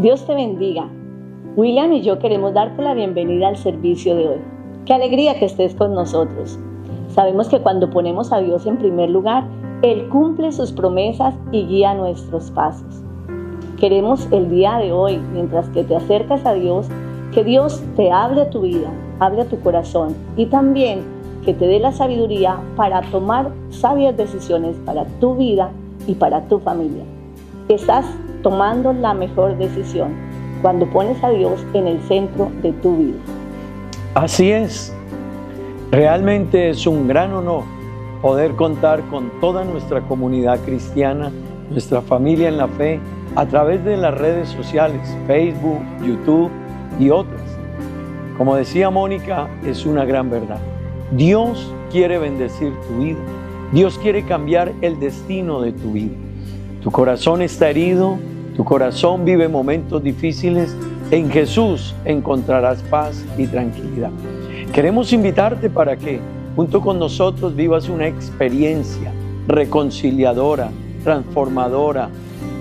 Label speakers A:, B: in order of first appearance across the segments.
A: Dios te bendiga. William y yo queremos darte la bienvenida al servicio de hoy. Qué alegría que estés con nosotros. Sabemos que cuando ponemos a Dios en primer lugar, Él cumple sus promesas y guía nuestros pasos. Queremos el día de hoy, mientras que te acercas a Dios, que Dios te hable a tu vida, hable a tu corazón y también que te dé la sabiduría para tomar sabias decisiones para tu vida y para tu familia. Estás tomando la mejor decisión cuando pones a Dios en el centro de tu vida.
B: Así es. Realmente es un gran honor poder contar con toda nuestra comunidad cristiana, nuestra familia en la fe, a través de las redes sociales, Facebook, YouTube y otras. Como decía Mónica, es una gran verdad. Dios quiere bendecir tu vida. Dios quiere cambiar el destino de tu vida. Tu corazón está herido, tu corazón vive momentos difíciles. En Jesús encontrarás paz y tranquilidad. Queremos invitarte para que junto con nosotros vivas una experiencia reconciliadora, transformadora.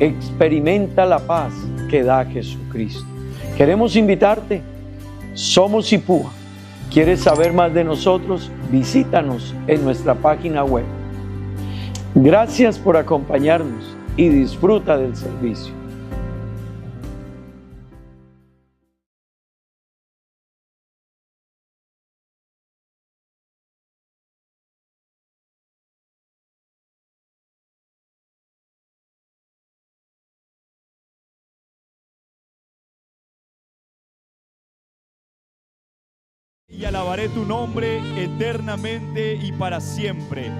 B: Experimenta la paz que da Jesucristo. Queremos invitarte. Somos IPUA. ¿Quieres saber más de nosotros? Visítanos en nuestra página web. Gracias por acompañarnos y disfruta del servicio.
C: Y alabaré tu nombre eternamente y para siempre.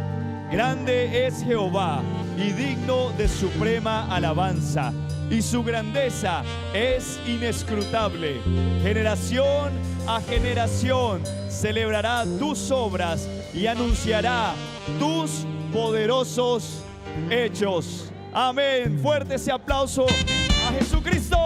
C: Grande es Jehová y digno de suprema alabanza, y su grandeza es inescrutable. Generación a generación celebrará tus obras y anunciará tus poderosos hechos. Amén. Fuerte ese aplauso a Jesucristo.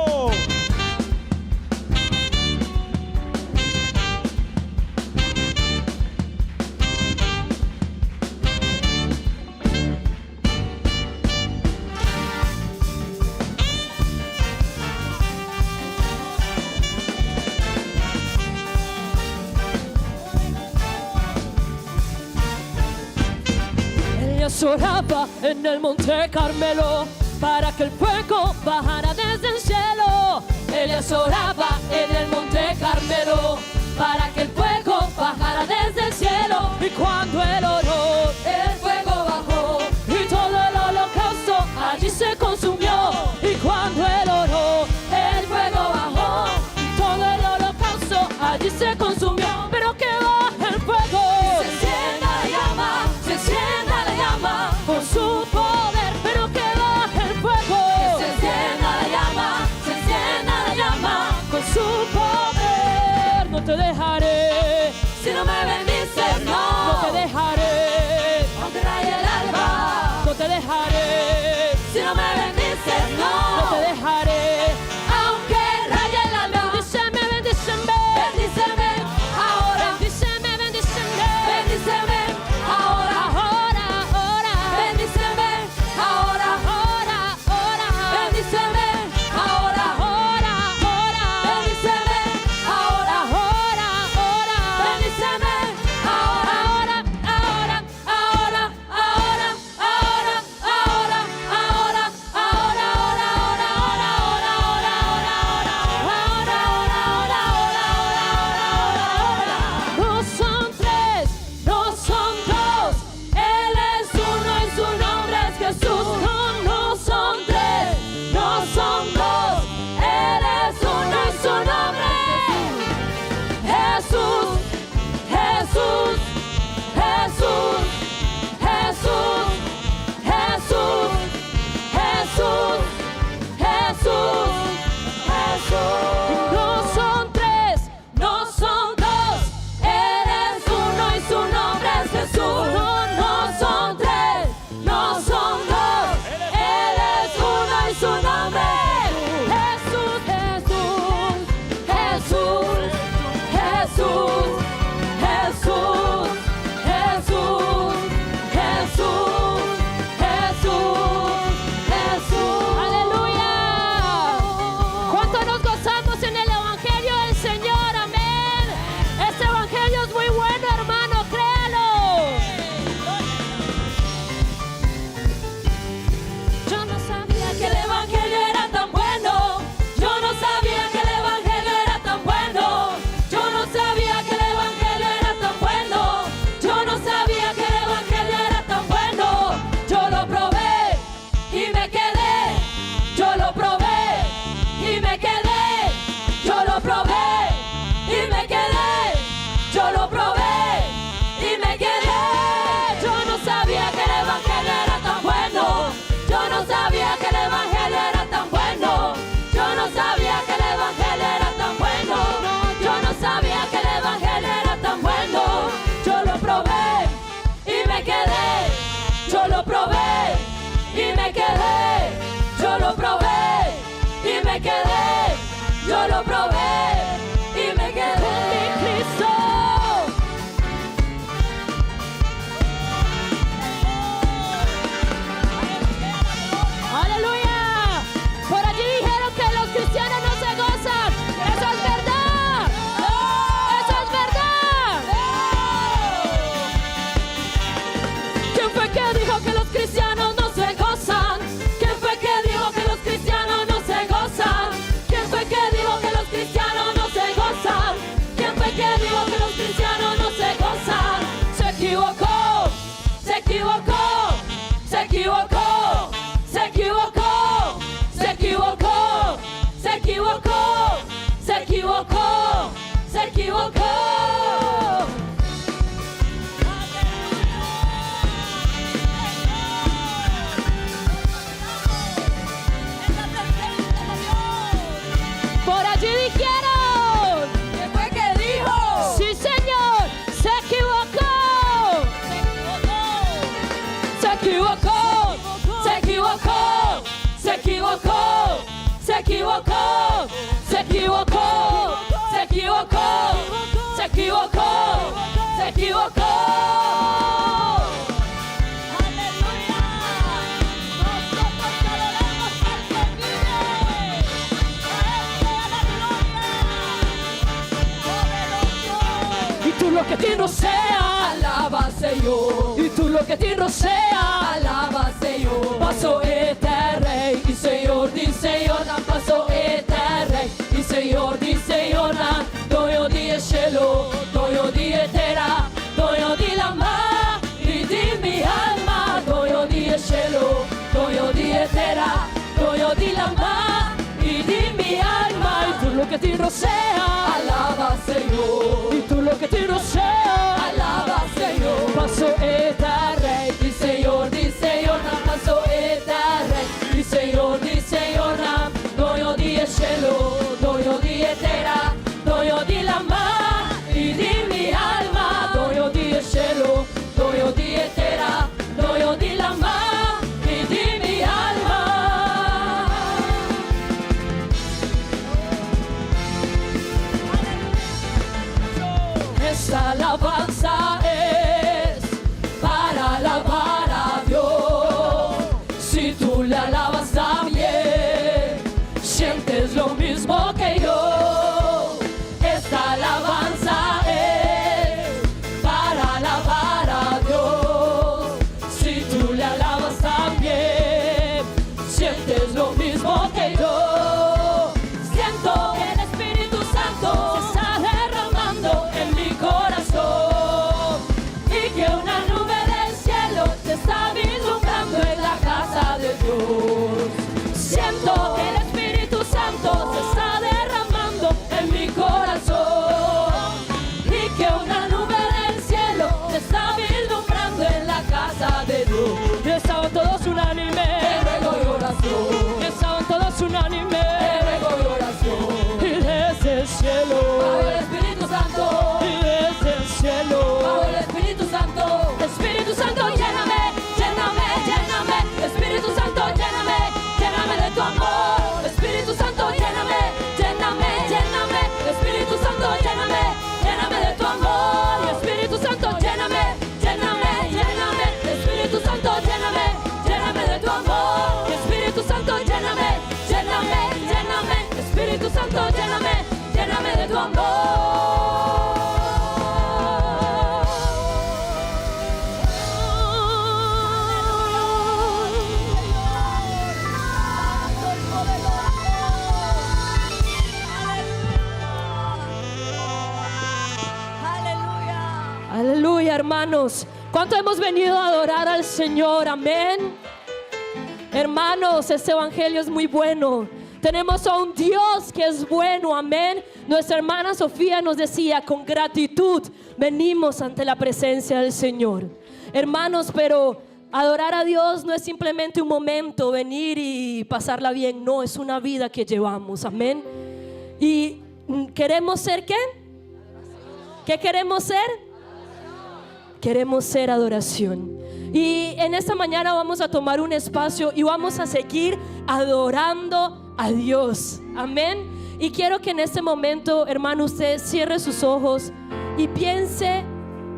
D: Oraba en el monte Carmelo para que el fuego bajara desde el cielo. Elías oraba en el monte Carmelo para que el fuego bajara desde el cielo. Y cuando él oró, el fuego bajó y todo el holocausto allí se consumió. Y cuando él oró, el fuego bajó y todo el holocausto allí se consumió. Pero que baje el fuego, se encienda la llama, se encienda la llama con su poder, pero que baje el fuego, que se encienda la llama, se encienda la llama con su poder. No te dejaré, si no me bendices, no te dejaré. equivocó, se equivocó, se equivocó, se equivocó, se equivocó, se equivocó, se equivocó. Por allí dijeron, ¿qué fue que dijo? Sí, Señor, se equivocó. Se equivocó, se equivocó, se equivocó, se equivocó, se equivocó, se equivocó, se equivocó, se equivocó. Y tú lo que a ti no sea, alaba Señor. Y tú lo que a ti no sea, alaba Señor. Paso Rey y Señor dice Yona. Paso Rey y Señor dice Yona. Doyo di cielo, doyo di etera, doyo di la ma y di mi alma. Doyo di cielo, doyo di etera, doyo di la ma y di mi alma. Y tú lo que a ti no sea, alaba Señor. Y tú lo que a ti no sea, alaba Señor. Paso Rey y Señor dice Yona. Paso Rey y Señor dice Yona. Doyo di cielo, doyo di etera, doyo di la ma y di mi alma. Doyo di cielo, doyo di etera, doyo di la ma y di mi alma. Esta alabanza es para alabar a Dios. Si tú le alabas también, sientes lo mismo que yo. Esta alabanza es para alabar a Dios. Si tú le alabas también, sientes lo mismo que yo. Siento que el Espíritu Santo se está derramando en mi corazón y que una nube del cielo se está vislumbrando en la casa de Dios. Siento que el Espíritu Santo se está derramando en mi corazón y que una nube del cielo se está vislumbrando en la casa de Dios. Y estaban todos unánimes, ruego y oración. Y estaban todos unánimes, ruego y oración. Y desde el cielo, bajo el Espíritu Santo. Y desde el cielo, bajo el Espíritu Santo. Espíritu Santo, lléname, lléname, lléname. Espíritu Santo, lléname, lléname de tu amor. Espíritu Santo, lléname, lléname, lléname. Espíritu Santo, lléname, lléname de tu amor. Y Espíritu Santo, lléname, lléname, lléname. Espíritu Santo, lléname, lléname de tu amor. Y Espíritu Santo, lléname, lléname, lléname. Espíritu Santo, lléname, lléname de tu amor. Aleluya, hermanos. ¿Cuánto hemos venido a adorar al Señor? Amén. Hermanos, este evangelio es muy bueno. Tenemos a un Dios que es bueno, amén. Nuestra hermana Sofía nos decía, con gratitud venimos ante la presencia del Señor. Hermanos, pero adorar a Dios no es simplemente un momento, venir y pasarla bien. No, es una vida que llevamos, amén. Y queremos ser ¿qué? ¿Qué queremos ser? Queremos ser adoración. Y en esta mañana vamos a tomar un espacio y vamos a seguir adorando a Dios. Amén. Y quiero que en este momento, hermano, usted cierre sus ojos y piense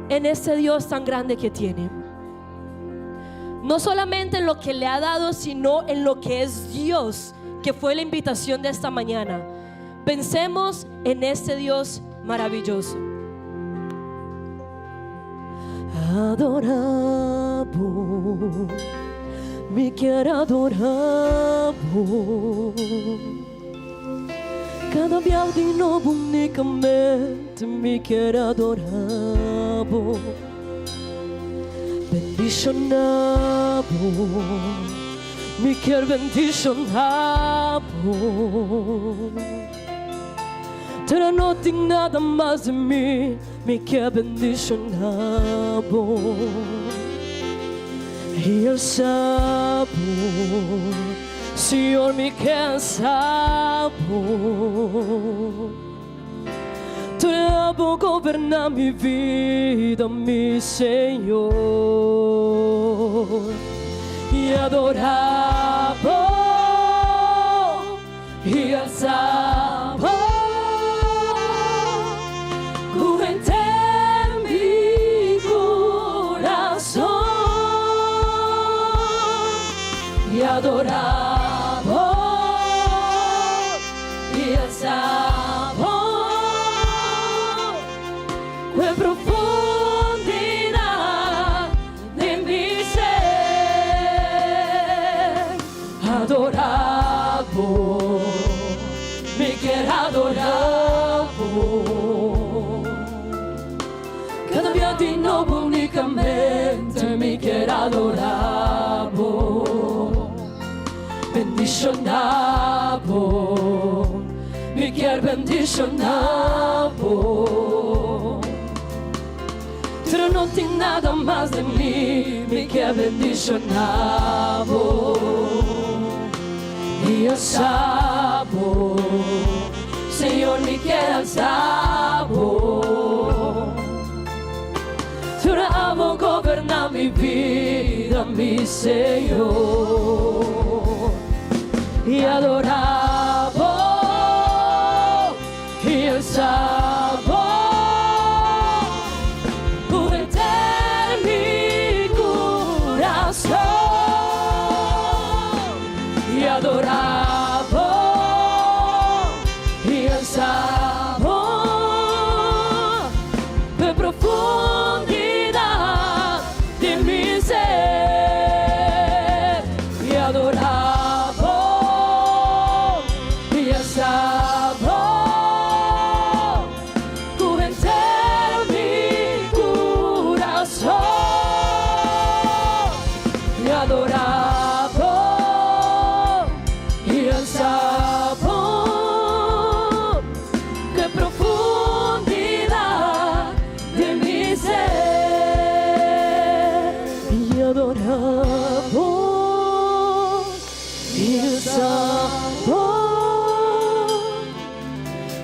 D: en ese Dios tan grande que tiene. No solamente en lo que le ha dado, sino en lo que es Dios, que fue la invitación de esta mañana. Pensemos en este Dios maravilloso. Adoramos, mi quiero adoramos. Cada día de nuevo únicamente mi quiero adoramos. Bendice mi quer bendicionado. Pero não tem nada mais de mim, me quer bendicionado. E eu sabo, Senhor me quer sabo. Tu vou governar minha vida, meu Senhor, e adorar, e alçar com inteiro meu coração, e adorar, e alçar com profundidade de mi ser. Adorar, me quer adorar. Cada dia de novo unicamente me quer adorar. Bendicionar, me quer bendicionar. Pero não tem nada mais de mim, me quer bendicionar. E eu sabo, Senhor me quer alçar. Tu vou governar minha vida, meu Senhor, e adorar, e eu sabo por inteiro meu coração, e adorar, e alçar por profundidade de mi ser, e adorar, e alçar por inteiro meu coração, e adorar, e alçar que profundidade de mi ser, e adorar, e alçar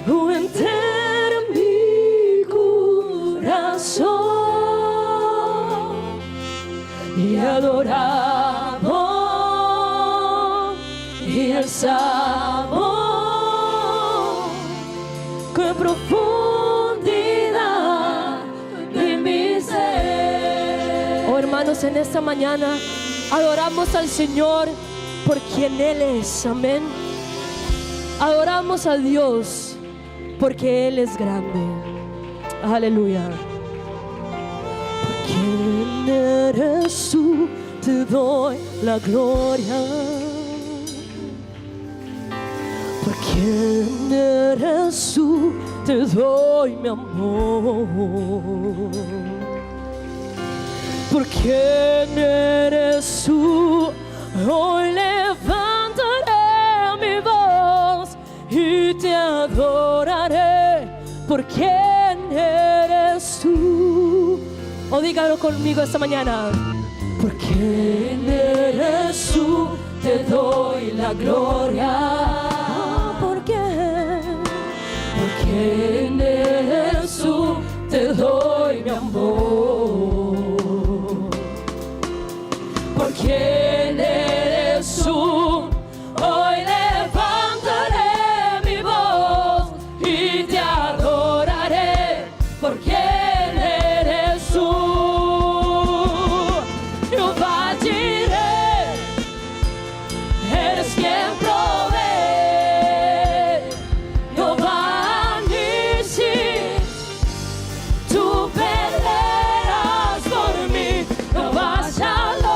D: o inteiro meu coração, e adorar, e alçar que profundidade de mi ser. Oh, hermanos, en esta mañana adoramos al Señor por quien Él es, amén. Adoramos a Dios porque Él es grande. Aleluya. Por quien eres tú, te doy la gloria. Por quien eres tú, te doy mi amor. Por quien eres tú, hoy levantaré mi voz y te adoraré. Por quien eres tú. O dígalo conmigo esta mañana. Por quien eres tú, te doy la gloria. ¿Por quien eres tú, te doy mi amor. Por quien eres tú, hoy levantaré mi voz y te adoraré. Por quien eres tú, Jehová diré, eres quien provee. Jehová Nissi, tú peleas por mí. Jehová Shalom,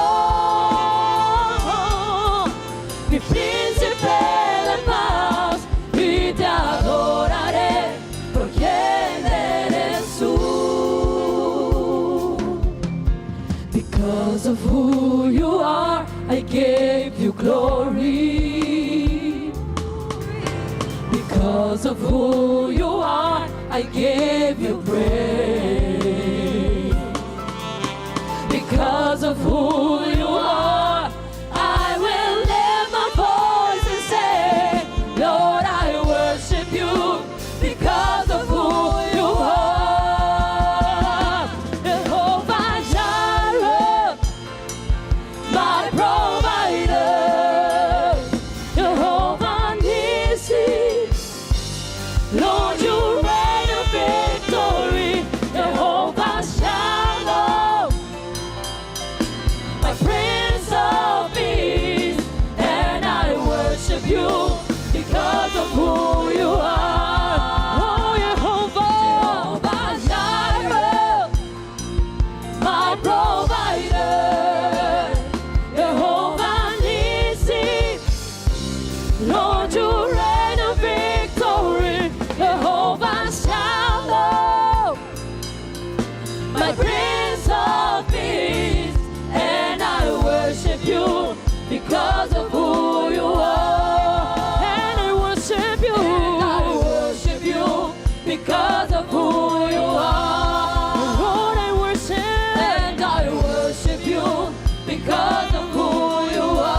D: gave you glory. Because of who you are, I gave you praise. Because of who you are, I will lift my voice and say, Lord, I worship you. Because of who you are, Jehovah Jireh, my provider, Jehovah Nissi, Lord, you reign in victory, Jehovah Shalom, my Prince of Peace, and I worship you because of who you are. Oh, Jehovah Jireh, my provider, Jehovah Nissi, Lord, you reign in victory, Jehovah Shalom, my Prince of Peace, and I worship you because of who you are. And I worship you, because of who you are. Lord, I worship, and I worship you because of who you are.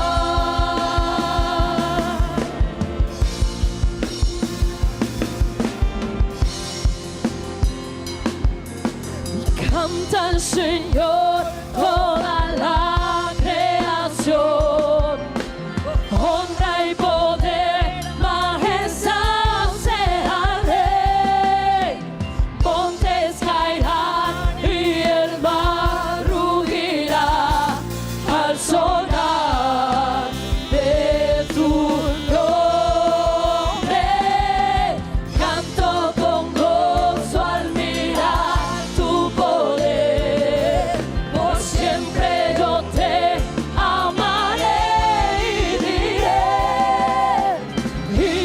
D: Canta al Señor toda la creación, honra y poder, majestad sea Rey. Montes caerán y el mar rugirá al sonar de tu nombre. Canto con gozo al mirar tu poder. Por siempre yo te amaré y diré,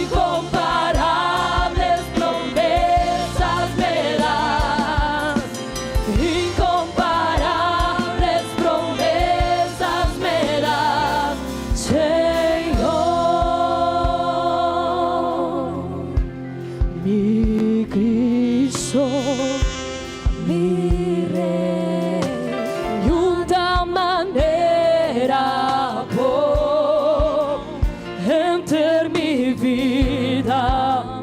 D: incomparables promesas me das, incomparables promesas me das, Señor, mi Cristo, mi Rey, y una manera por enter mi vida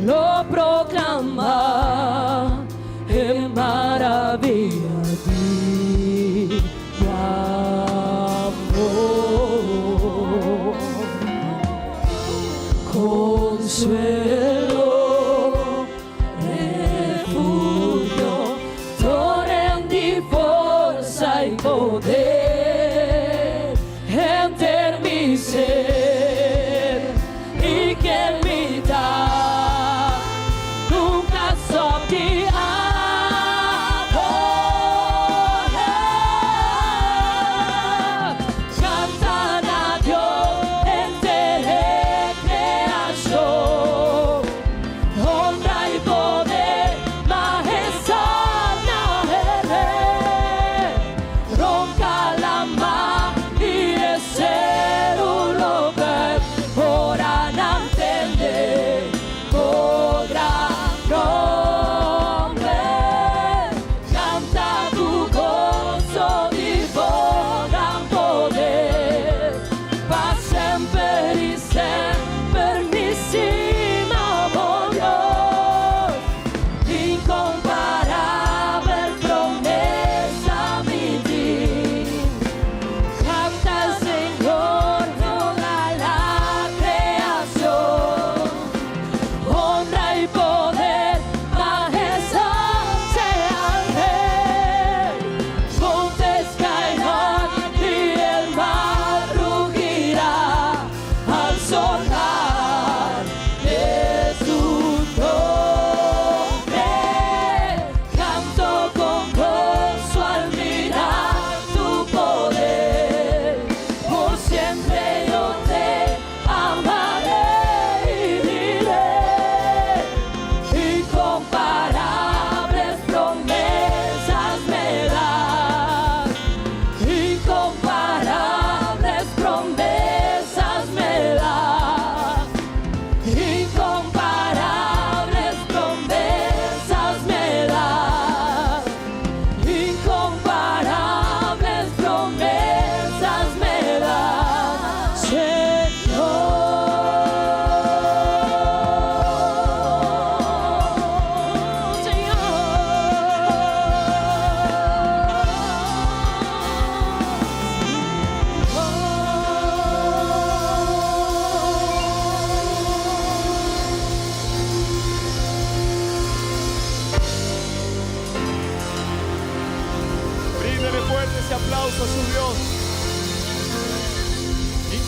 D: lo proclama en maravilla de tu amor. Consuelo, refugio, torrente y fuerza y poder, enter mi ser y que mi vida nunca sobre adorar. Cantan a Dios entera creación, honra y poder, majestad Rey, ronca la mar y el ser un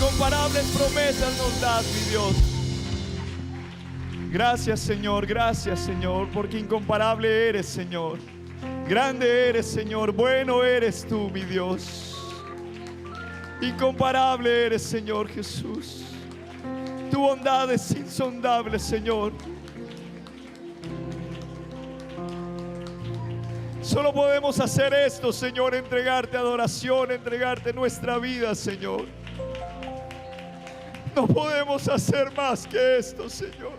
C: Incomparables promesas nos das, mi Dios. Gracias, Señor, porque incomparable eres, Señor. Grande eres, Señor, bueno eres tú, mi Dios. Incomparable eres, Señor Jesús. Tu bondad es insondable, Señor. Solo podemos hacer esto, Señor, entregarte adoración, entregarte nuestra vida, Señor. No podemos hacer más que esto, Señor.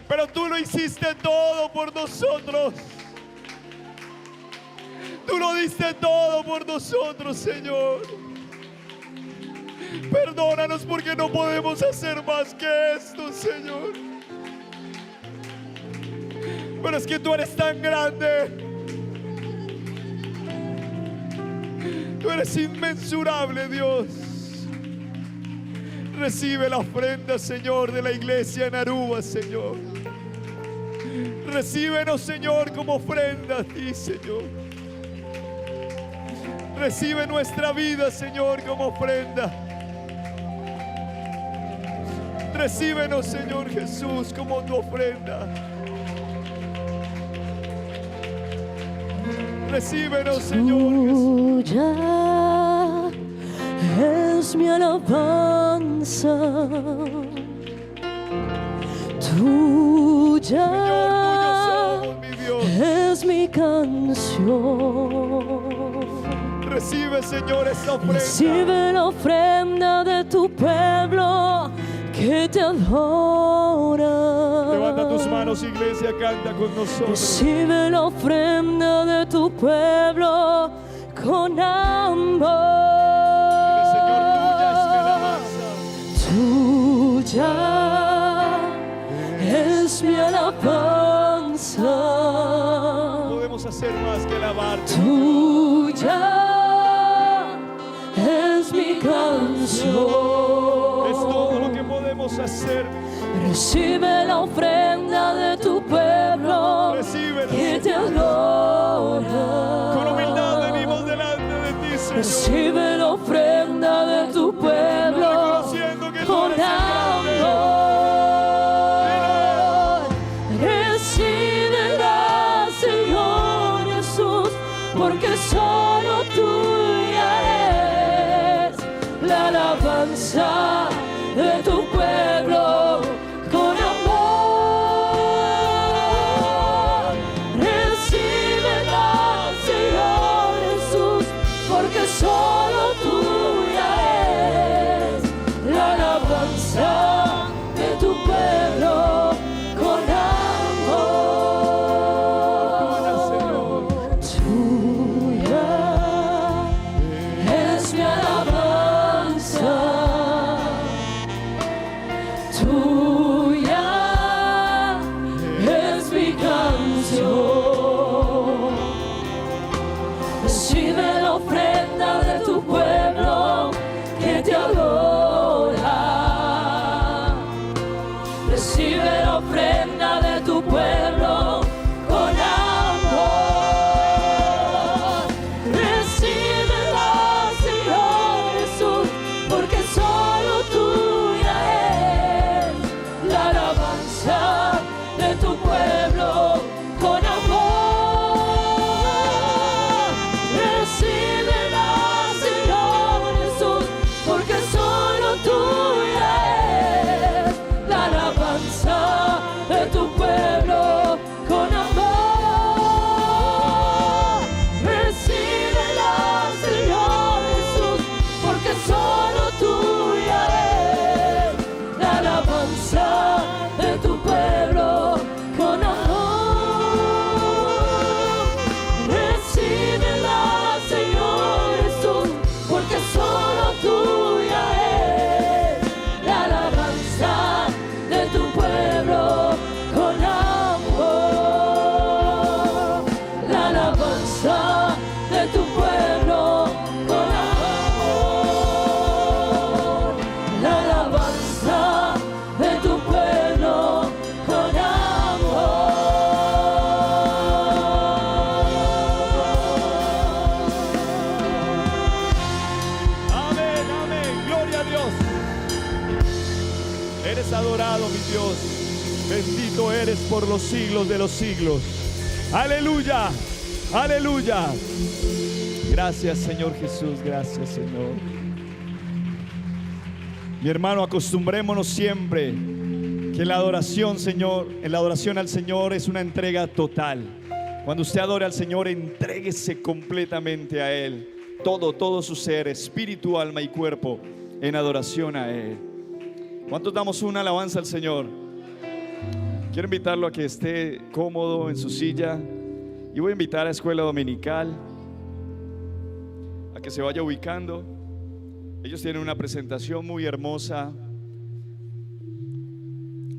C: Pero tú lo hiciste todo por nosotros. Tú lo diste todo por nosotros, Señor. Perdónanos porque no podemos hacer más que esto, Señor. Pero es que tú eres tan grande. Tú eres inmensurable, Dios. Recibe la ofrenda, Señor, de la iglesia en Aruba, Señor. Recíbenos, Señor, como ofrenda a ti, Señor. Recibe nuestra vida, Señor, como ofrenda. Recíbenos, Señor Jesús, como tu ofrenda. Recíbenos, Señor Jesús.
D: Tuya es mi alabanza. Tuya
C: Señor, tuyo somos, mi Dios.
D: es mi canción.
C: Recibe, Señor, esta ofrenda.
D: Recibe la ofrenda de tu pueblo que te adora.
C: Levanta tus manos, iglesia, canta con nosotros.
D: Recibe la ofrenda de tu pueblo con amor.
C: Señor, tuya es mi alabanza.
D: Tuya es mi alabanza.
C: Podemos hacer más que alabarte.
D: Tuya es mi canción.
C: Es todo lo que podemos hacer.
D: Recibe la ofrenda de tu pueblo
C: Recíbela,
D: que te
C: Señor.
D: adora.
C: Con humildad venimos delante de ti, Señor.
D: Recibe la ofrenda de tu pueblo
C: Reconociendo que tú
D: con
C: eres el grande.
D: amor. Recíbela, Señor Jesús, porque solo tuya es la alabanza de tu pueblo con amor. Recíbela, Señor Jesús, porque solo tuya es la alabanza de tu pueblo con amor. Tuya es mi alabanza.
C: adorado, mi Dios. Bendito eres por los siglos de los siglos. Aleluya, aleluya. Gracias, Señor Jesús, gracias, Señor. Mi hermano, acostumbrémonos siempre que en la adoración, Señor, en la adoración al Señor es una entrega total. Cuando usted adore al Señor, entréguese completamente a Él. Todo su ser, espíritu, alma y cuerpo, en adoración a Él. ¿Cuántos damos una alabanza al Señor? Quiero invitarlo a que esté cómodo en su silla. Y voy a invitar a la escuela dominical a que se vaya ubicando. Ellos tienen una presentación muy hermosa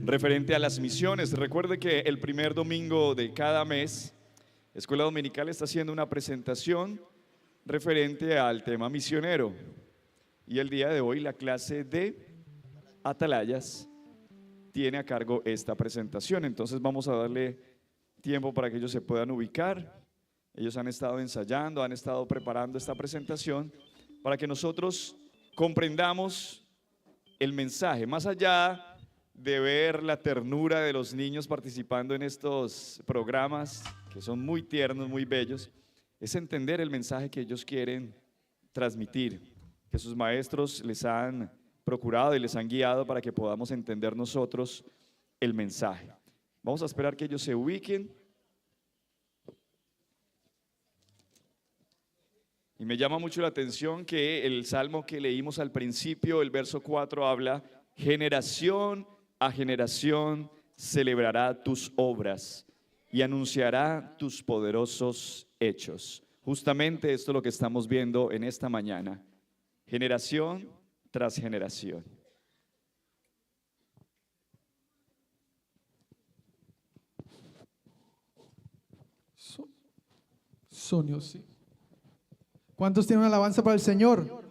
C: referente a las misiones. Recuerde que el primer domingo de cada mes, Escuela Dominical está haciendo una presentación referente al tema misionero. Y el día de hoy la clase de Atalayas tiene a cargo esta presentación. Entonces vamos a darle tiempo para que ellos se puedan ubicar. Ellos han estado ensayando, han estado preparando esta presentación para que nosotros comprendamos el mensaje, más allá de ver la ternura de los niños participando en estos programas que son muy tiernos, muy bellos, es entender el mensaje que ellos quieren transmitir, que sus maestros les han procurado y les han guiado para que podamos entender nosotros el mensaje. Vamos a esperar que ellos se ubiquen. Y me llama mucho la atención que el salmo que leímos al principio, el verso 4, habla: generación a generación celebrará tus obras y anunciará tus poderosos hechos. Justamente esto es lo que estamos viendo en esta mañana, generación tras generación.
E: Sonio, sí. ¿Cuántos tienen una alabanza para el Señor?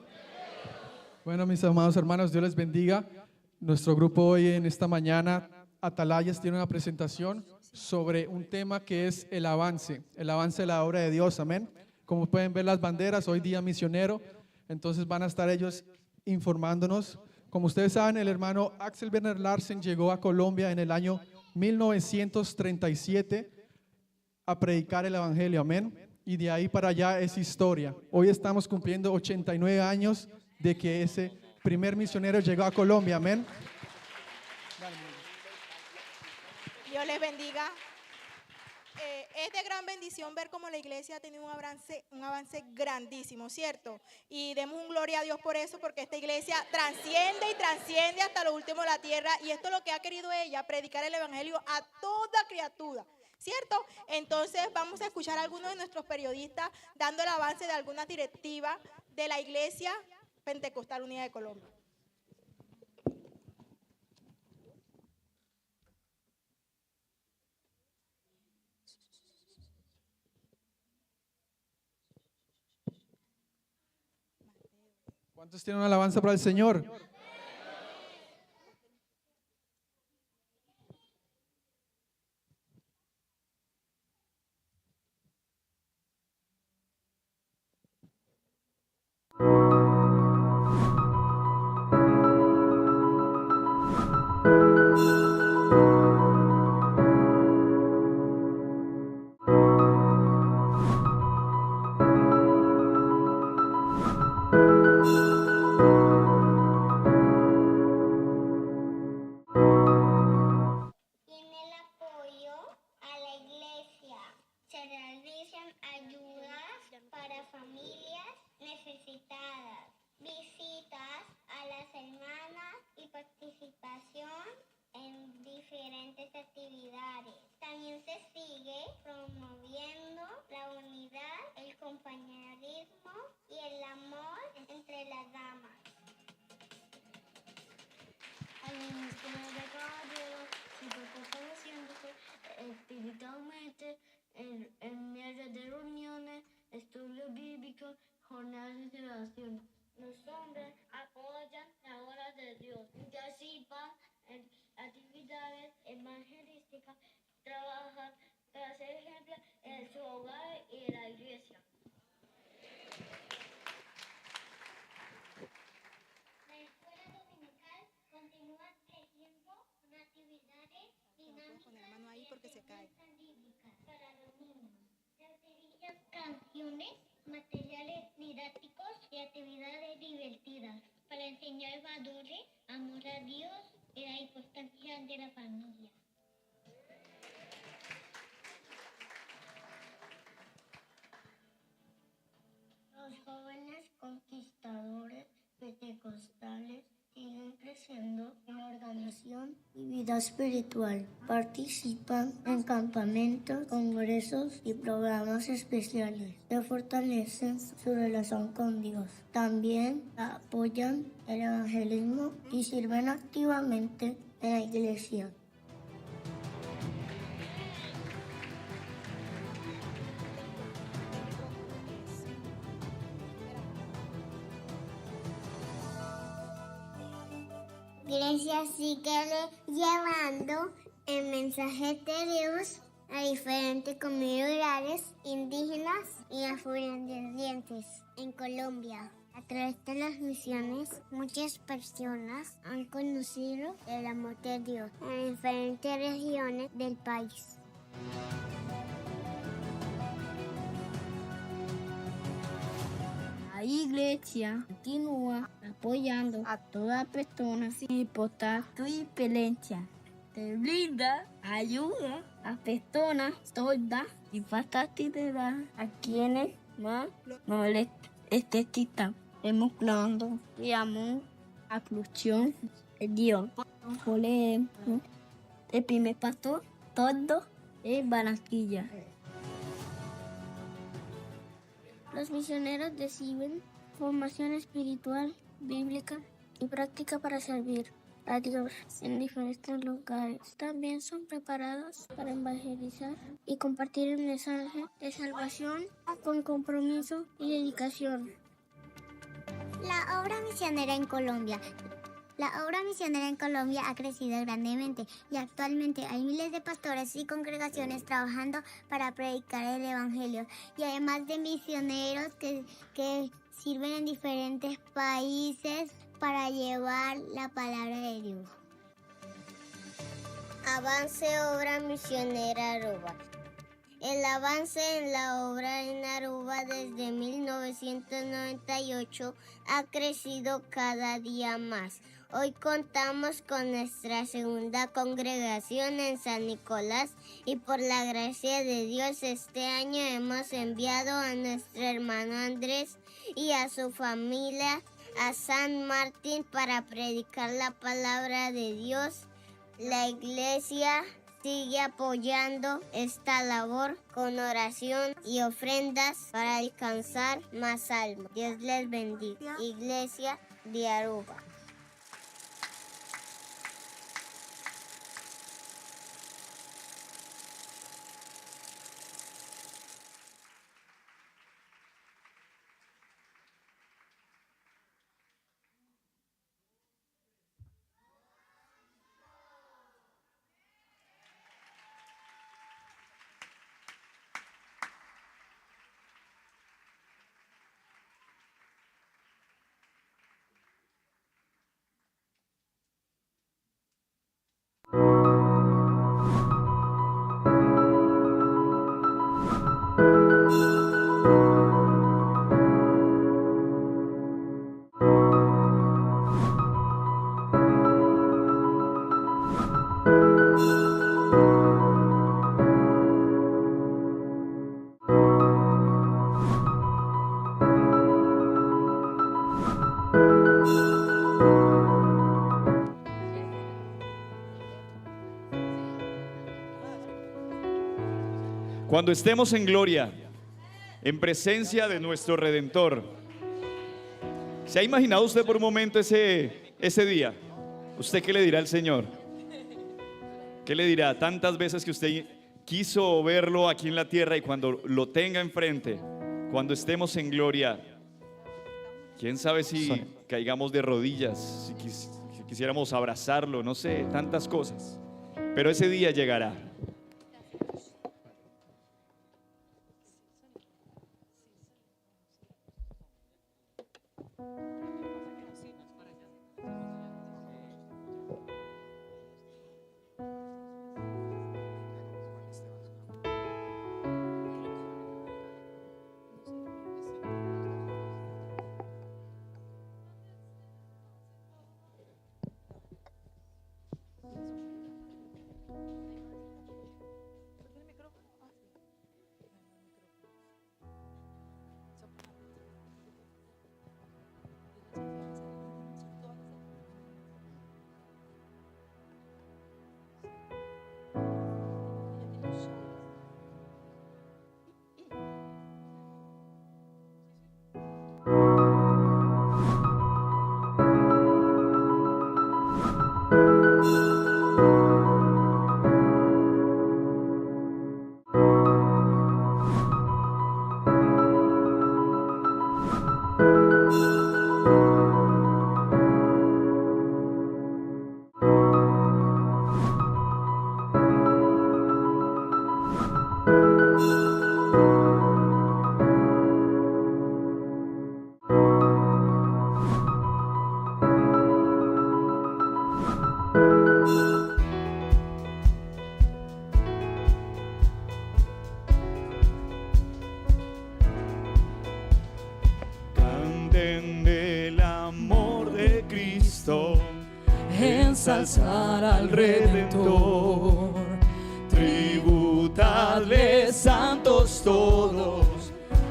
E: Bueno, mis amados hermanos, Dios les bendiga. Nuestro grupo hoy en esta mañana, Atalayas, tiene una presentación sobre un tema que es el avance de la obra de Dios, amén. Como pueden ver las banderas, hoy día misionero, entonces van a estar ellos informándonos. Como ustedes saben, el hermano Axel Werner Larsen llegó a Colombia en el año 1937 a predicar el evangelio, amén. Y de ahí para allá es historia. Hoy estamos cumpliendo 89 años de que ese primer misionero llegó a Colombia, amén.
F: Dios les bendiga. Es de gran bendición ver cómo la iglesia ha tenido un avance grandísimo, ¿cierto? Y demos un gloria a Dios por eso, porque esta iglesia transciende y transciende hasta lo último de la tierra. Y esto es lo que ha querido ella, predicar el evangelio a toda criatura, ¿cierto? Entonces vamos a escuchar a algunos de nuestros periodistas dando el avance de algunas directivas de la Iglesia Pentecostal Unida de Colombia.
E: ¿Cuántos tienen una alabanza para el Señor?
G: Espiritualmente, en medio de reuniones, estudios bíblicos, jornadas de oración. Los hombres apoyan la obra de Dios, participan en actividades evangelísticas, trabajan para ser ejemplo en su hogar y en la iglesia. La escuela dominical continúa tejiendo
F: que se cae.
G: Para los niños, sencillas canciones, materiales didácticos y actividades divertidas para enseñar valores, amor a Dios y la importancia de la familia. Los jóvenes conquistadores pentecostales siguen creciendo en organización y vida espiritual. Participan en campamentos, congresos y programas especiales que fortalecen su relación con Dios. También apoyan el evangelismo y sirven activamente en la iglesia. Iglesia sigue llevando el mensaje de Dios a diferentes comunidades indígenas y afrodescendientes en Colombia. A través de las misiones, muchas personas han conocido el amor de Dios en diferentes regiones del país. La iglesia continúa apoyando a toda persona sin importar su diferencia. Te brinda ayuda a personas sordas y discapacitadas, a quienes más no les necesitan, demostrando que amor, inclusión de Dios. Por ejemplo, el primer pastor sordo de Barranquilla. Los misioneros reciben formación espiritual, bíblica y práctica para servir a Dios en diferentes lugares. También son preparados para evangelizar y compartir el mensaje de salvación con compromiso y dedicación. La obra misionera en Colombia. La obra misionera en Colombia ha crecido grandemente y actualmente hay miles de pastores y congregaciones trabajando para predicar el evangelio, y además de misioneros que sirven en diferentes países para llevar la palabra de Dios. Avance obra misionera Aruba. El avance en la obra en Aruba desde 1998 ha crecido cada día más. Hoy contamos con nuestra segunda congregación en San Nicolás y por la gracia de Dios este año hemos enviado a nuestro hermano Andrés y a su familia a San Martín para predicar la palabra de Dios. La iglesia sigue apoyando esta labor con oración y ofrendas para alcanzar más almas. Dios les bendiga. Iglesia de Aruba.
C: Cuando estemos en gloria, en presencia de nuestro Redentor, ¿se ha imaginado usted por un momento ese día? ¿Usted qué le dirá al Señor? ¿Qué le dirá? Tantas veces que usted quiso verlo aquí en la tierra, y cuando lo tenga enfrente, cuando estemos en gloria, quién sabe si caigamos de rodillas, si quisiéramos abrazarlo, no sé, tantas cosas. Pero ese día llegará. Cristo,
D: ensalzar al Redentor.
C: Tributadle santos todos,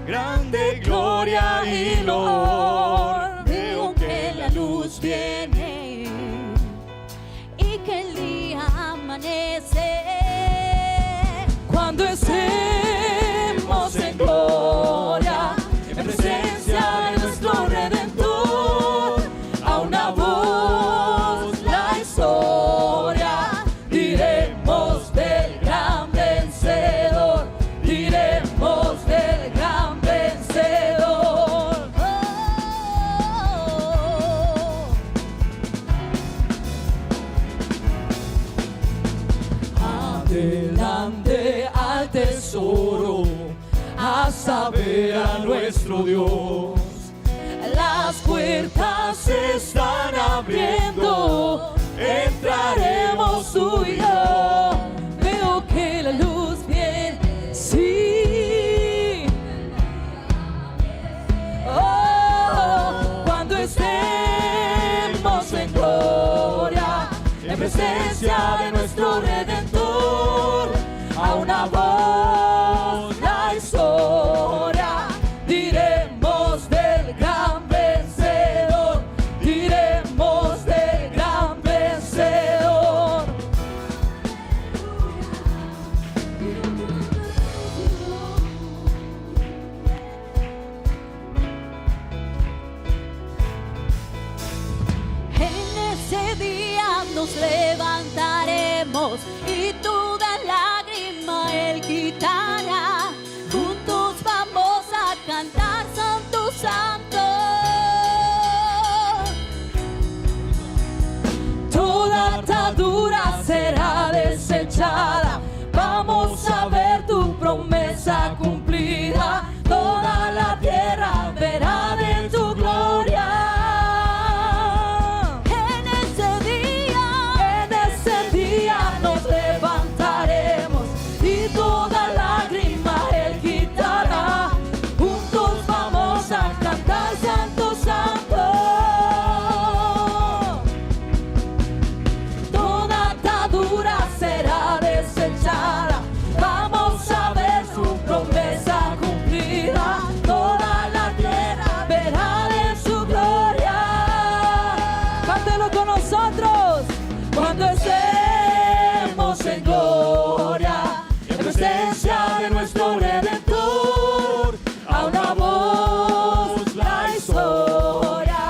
C: grande gloria y loor.
D: Veo que la luz viene y que el día amanece. Cuando estemos en gloria, en presencia de nuestro Redentor, a una voz la historia diremos del gran vencedor, diremos del gran vencedor. Adelante al tesoro, a saber a nuestro Dios. Las puertas se están abriendo, entraremos tú y yo. Veo que la luz viene, sí. Oh, cuando estemos en gloria, en presencia de nuestro Redentor, a una voz la historia diremos del gran vencedor, diremos del gran vencedor. En ese día nos levantaremos y toda lágrima Él quitará. Juntos vamos a cantar Santo, Santo. Toda atadura será desechada. Vamos a ver tu promesa cumplida. Toda la tierra verá de tu gloria. En ese día nos levantaremos y toda lágrima Él quitará. Juntos vamos a cantar Santo, Santo. Toda atadura será desechada. Vamos a ver su promesa cumplida. Toda la tierra verá de su gloria. Cántelo con nosotros. Cuando estemos en gloria, en presencia de nuestro Redentor, a una voz la historia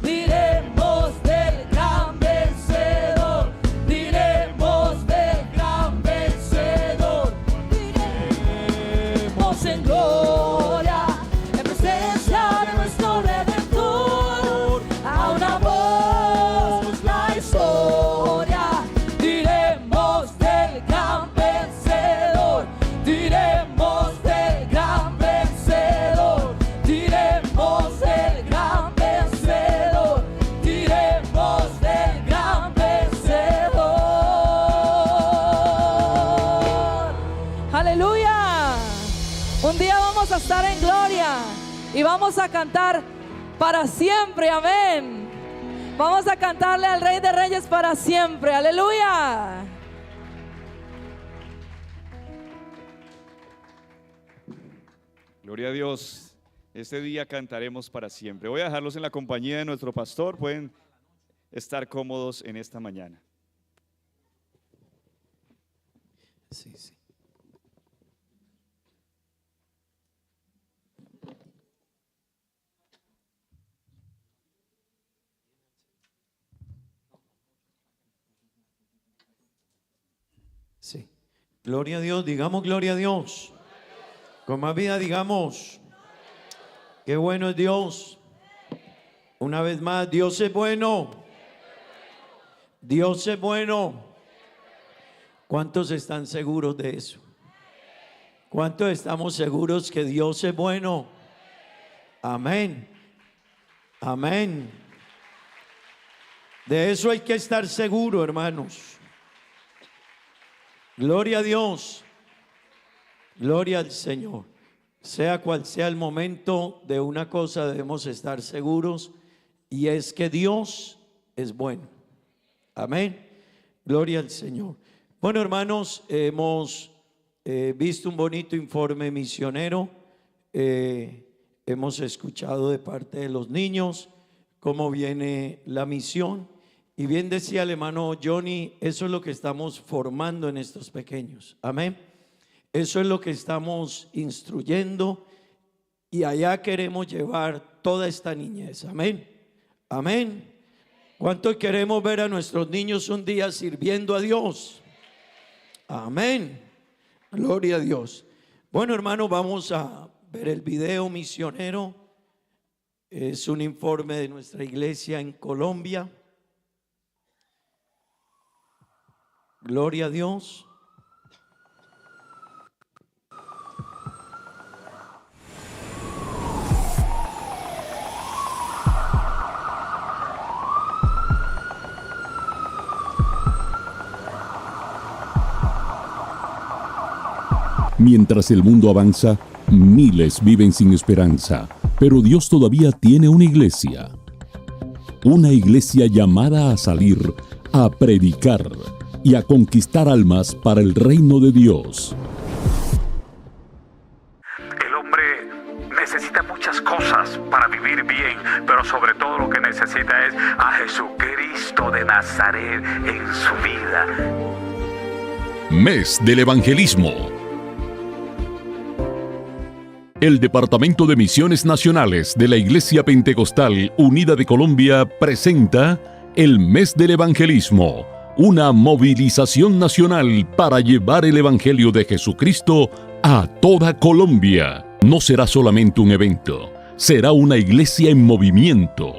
D: diremos del gran vencedor, diremos del gran vencedor, diremos en gloria, en presencia de nuestro Redentor, a una voz la historia diremos del gran vencedor, diremos del gran vencedor, diremos del gran vencedor, diremos del gran vencedor. Aleluya. Un día vamos a estar en gloria y vamos a cantar para siempre, amén. Vamos a cantarle al Rey de Reyes para siempre, aleluya.
C: Gloria a Dios. Este día cantaremos para siempre. Voy a dejarlos en la compañía de nuestro pastor. Pueden estar cómodos en esta mañana.
B: Sí, sí. Sí. Gloria a Dios, digamos gloria a Dios. Con más vida digamos, qué bueno es Dios. Una vez más, Dios es bueno. Dios es bueno. ¿Cuántos están seguros de eso? ¿Cuántos estamos seguros que Dios es bueno? Amén. Amén. De eso hay que estar seguro, hermanos. Gloria a Dios. Gloria al Señor. Sea cual sea el momento, de una cosa debemos estar seguros, y es que Dios es bueno. Amén. Gloria al Señor. Bueno, hermanos, hemos visto un bonito informe misionero. Hemos escuchado de parte de los niños cómo viene la misión. Y bien decía el hermano Johnny, eso es lo que estamos formando en estos pequeños. Amén. Eso es lo que estamos instruyendo. Y allá queremos llevar toda esta niñez. Amén. Amén. ¿Cuánto queremos ver a nuestros niños un día sirviendo a Dios? Amén. Gloria a Dios. Bueno, hermano, vamos a ver el video misionero. Es un informe de nuestra iglesia en Colombia. Gloria a Dios.
H: Mientras el mundo avanza, miles viven sin esperanza, pero Dios todavía tiene una iglesia llamada a salir, a predicar y a conquistar almas para el reino de Dios.
I: El hombre necesita muchas cosas para vivir bien, pero sobre todo lo que necesita es a Jesucristo de Nazaret en su vida.
H: Mes del Evangelismo. El Departamento de Misiones Nacionales de la Iglesia Pentecostal Unida de Colombia presenta el Mes del Evangelismo, una movilización nacional para llevar el Evangelio de Jesucristo a toda Colombia. No será solamente un evento, será una iglesia en movimiento.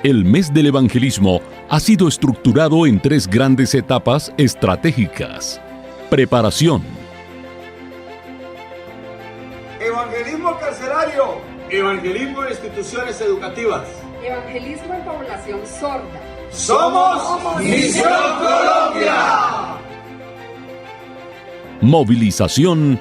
H: El mes del evangelismo ha sido estructurado en 3 grandes etapas estratégicas. Preparación.
J: Evangelismo carcelario. Evangelismo en instituciones educativas.
K: Evangelismo en población sorda.
J: ¡Somos Misión Colombia!
H: Movilización.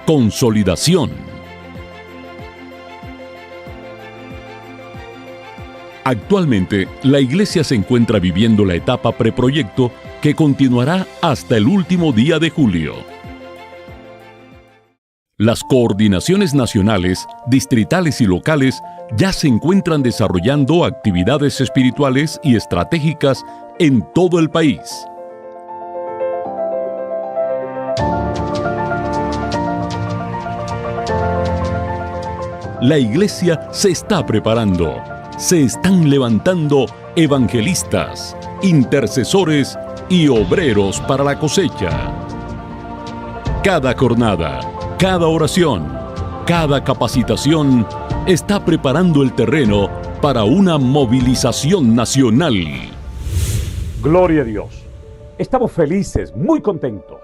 H: Consolidación. Actualmente, la iglesia se encuentra viviendo la etapa preproyecto que continuará hasta el último día de julio. Las coordinaciones nacionales, distritales y locales ya se encuentran desarrollando actividades espirituales y estratégicas en todo el país. La iglesia se está preparando. Se están levantando evangelistas, intercesores y obreros para la cosecha. Cada jornada, cada oración, cada capacitación está preparando el terreno para una movilización nacional.
L: Gloria a Dios. Estamos felices, muy contentos.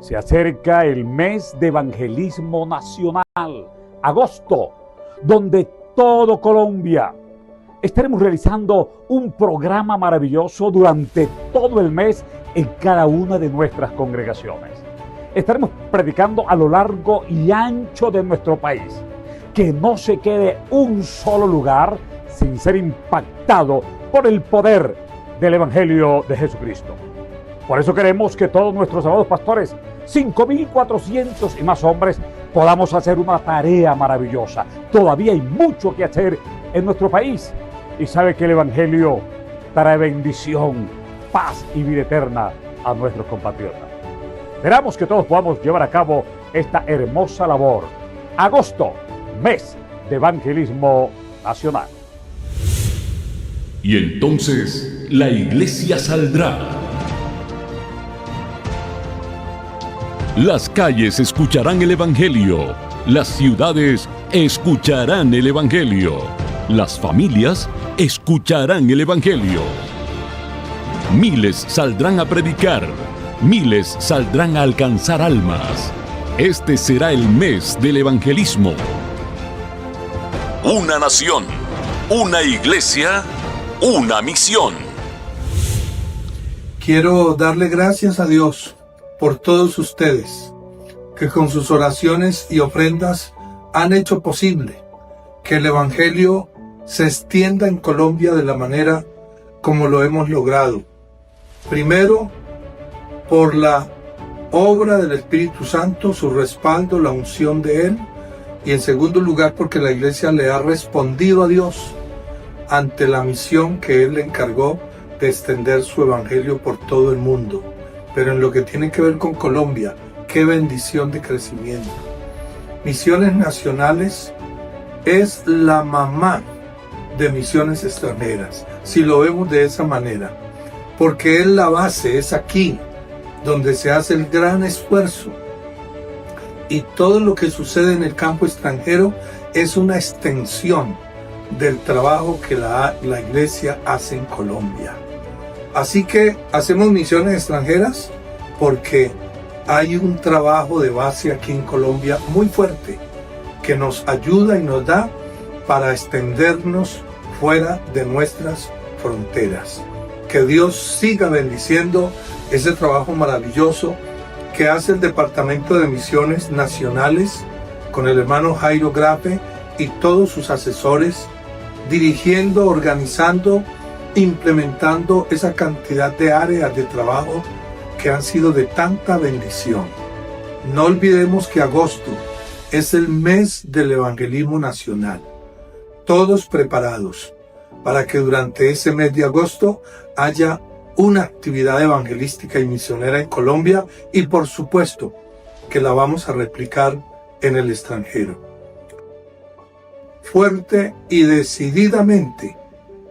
L: Se acerca el mes de evangelismo nacional, agosto, donde todo Colombia estaremos realizando un programa maravilloso durante todo el mes en cada una de nuestras congregaciones. Estaremos predicando a lo largo y ancho de nuestro país. Que no se quede un solo lugar sin ser impactado por el poder del Evangelio de Jesucristo. Por eso queremos que todos nuestros amados pastores, 5.400 y más hombres, podamos hacer una tarea maravillosa. Todavía hay mucho que hacer en nuestro país. Y sabe que el Evangelio trae bendición, paz y vida eterna a nuestros compatriotas. Esperamos que todos podamos llevar a cabo esta hermosa labor. Agosto, mes de evangelismo nacional.
H: Y entonces la iglesia saldrá. Las calles escucharán el Evangelio. Las ciudades escucharán el Evangelio. Las familias escucharán el Evangelio. Miles saldrán a predicar, miles saldrán a alcanzar almas. Este será el mes del evangelismo. Una nación, una iglesia, una misión.
M: Quiero darle gracias a Dios por todos ustedes que con sus oraciones y ofrendas han hecho posible que el evangelio se extienda en Colombia de la manera como lo hemos logrado. Primero, por la obra del Espíritu Santo, su respaldo, la unción de Él, y en segundo lugar porque la iglesia le ha respondido a Dios ante la misión que Él le encargó de extender su evangelio por todo el mundo. Pero en lo que tiene que ver con Colombia, qué bendición de crecimiento. Misiones Nacionales es la mamá de misiones extranjeras, si lo vemos de esa manera, porque es la base, es aquí donde se hace el gran esfuerzo, y todo lo que sucede en el campo extranjero es una extensión del trabajo que la iglesia hace en Colombia. Así que hacemos misiones extranjeras porque hay un trabajo de base aquí en Colombia muy fuerte que nos ayuda y nos da para extendernos fuera de nuestras fronteras. Que Dios siga bendiciendo ese trabajo maravilloso que hace el Departamento de Misiones Nacionales con el hermano Jairo Grape y todos sus asesores, dirigiendo, organizando, implementando esa cantidad de áreas de trabajo que han sido de tanta bendición. No olvidemos que agosto es el mes del evangelismo nacional. Todos preparados para que durante ese mes de agosto haya una actividad evangelística y misionera en Colombia, y por supuesto que la vamos a replicar en el extranjero. Fuerte y decididamente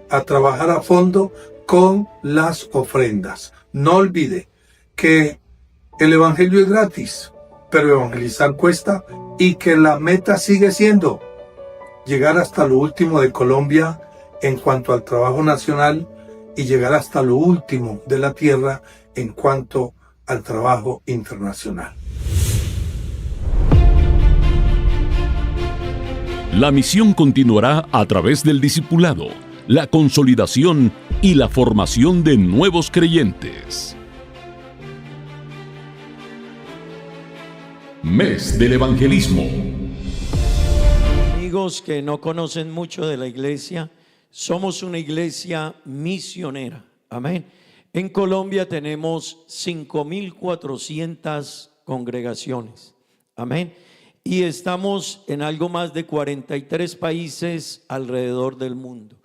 M: a trabajar a fondo con las ofrendas. No olvide que el evangelio es gratis, pero evangelizar cuesta, y que la meta sigue siendo llegar hasta lo último de Colombia en cuanto al trabajo nacional y llegar hasta lo último de la tierra en cuanto al trabajo internacional.
H: La misión continuará a través del discipulado, la consolidación y la formación de nuevos creyentes. Mes del evangelismo.
B: Amigos que no conocen mucho de la iglesia, somos una iglesia misionera. Amén. En Colombia tenemos 5.400 congregaciones. Amén. Y estamos en algo más de 43 países alrededor del mundo.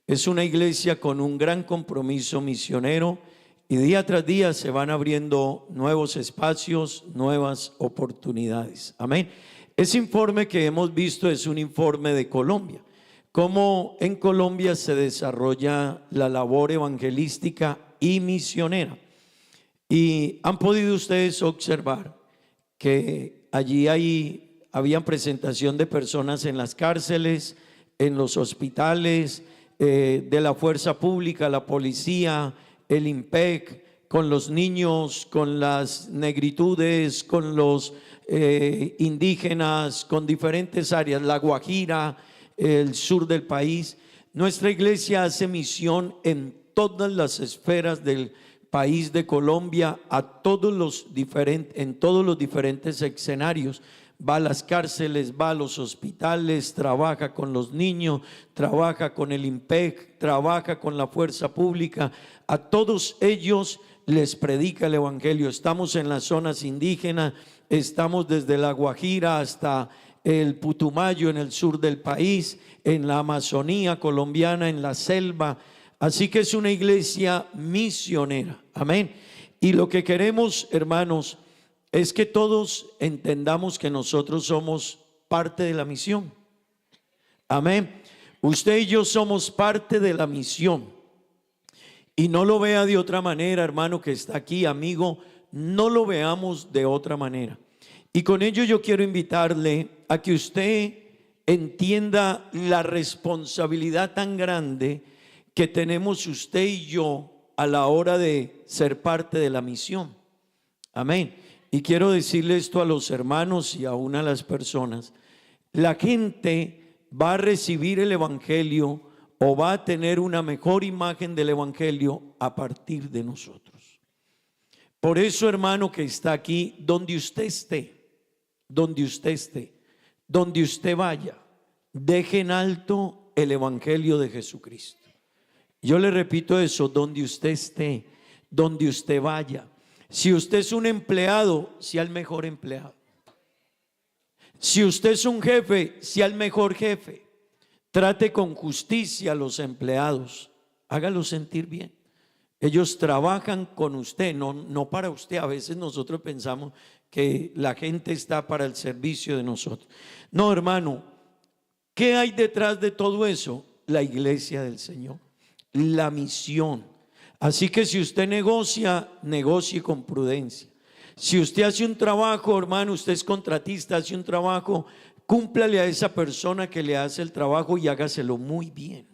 B: Es una iglesia con un gran compromiso misionero, y día tras día se van abriendo nuevos espacios, nuevas oportunidades. Amén. Ese informe que hemos visto es un informe de Colombia. Cómo en Colombia se desarrolla la labor evangelística y misionera. Y han podido ustedes observar que allí había presentación de personas en las cárceles, en los hospitales, de la fuerza pública, la policía, el IMPEC, con los niños, con las negritudes, con los indígenas, con diferentes áreas, La Guajira, el sur del país. Nuestra iglesia hace misión en todas las esferas del país de Colombia, en todos los diferentes escenarios. Va a las cárceles, va a los hospitales, trabaja con los niños, trabaja con el IMPEC, trabaja con la fuerza pública. A todos ellos les predica el evangelio. Estamos en las zonas indígenas, estamos desde La Guajira hasta el Putumayo en el sur del país, en la Amazonía colombiana, en la selva. Así que es una iglesia misionera. Amén. Y lo que queremos, hermanos, es que todos entendamos que nosotros somos parte de la misión. Amén. Usted y yo somos parte de la misión. Y no lo vea de otra manera, hermano que está aquí, amigo, no lo veamos de otra manera. Y con ello yo quiero invitarle a que usted entienda la responsabilidad tan grande que tenemos usted y yo a la hora de ser parte de la misión. Amén. Y quiero decirle esto a los hermanos y aún a las personas. La gente va a recibir el evangelio o va a tener una mejor imagen del evangelio a partir de nosotros. Por eso, hermano que está aquí, donde usted esté, donde usted vaya, deje en alto el evangelio de Jesucristo. Yo le repito eso, donde usted esté, donde usted vaya. Si usted es un empleado, sea el mejor empleado. Si usted es un jefe, sea el mejor jefe. Trate con justicia a los empleados, hágalos sentir bien. Ellos trabajan con usted, no para usted. A veces nosotros pensamos que la gente está para el servicio de nosotros. No, hermano, ¿qué hay detrás de todo eso? La iglesia del Señor, la misión. Así que si usted negocia, negocie con prudencia. Si usted hace un trabajo, hermano, usted es contratista, hace un trabajo, cúmplale a esa persona que le hace el trabajo y hágaselo muy bien.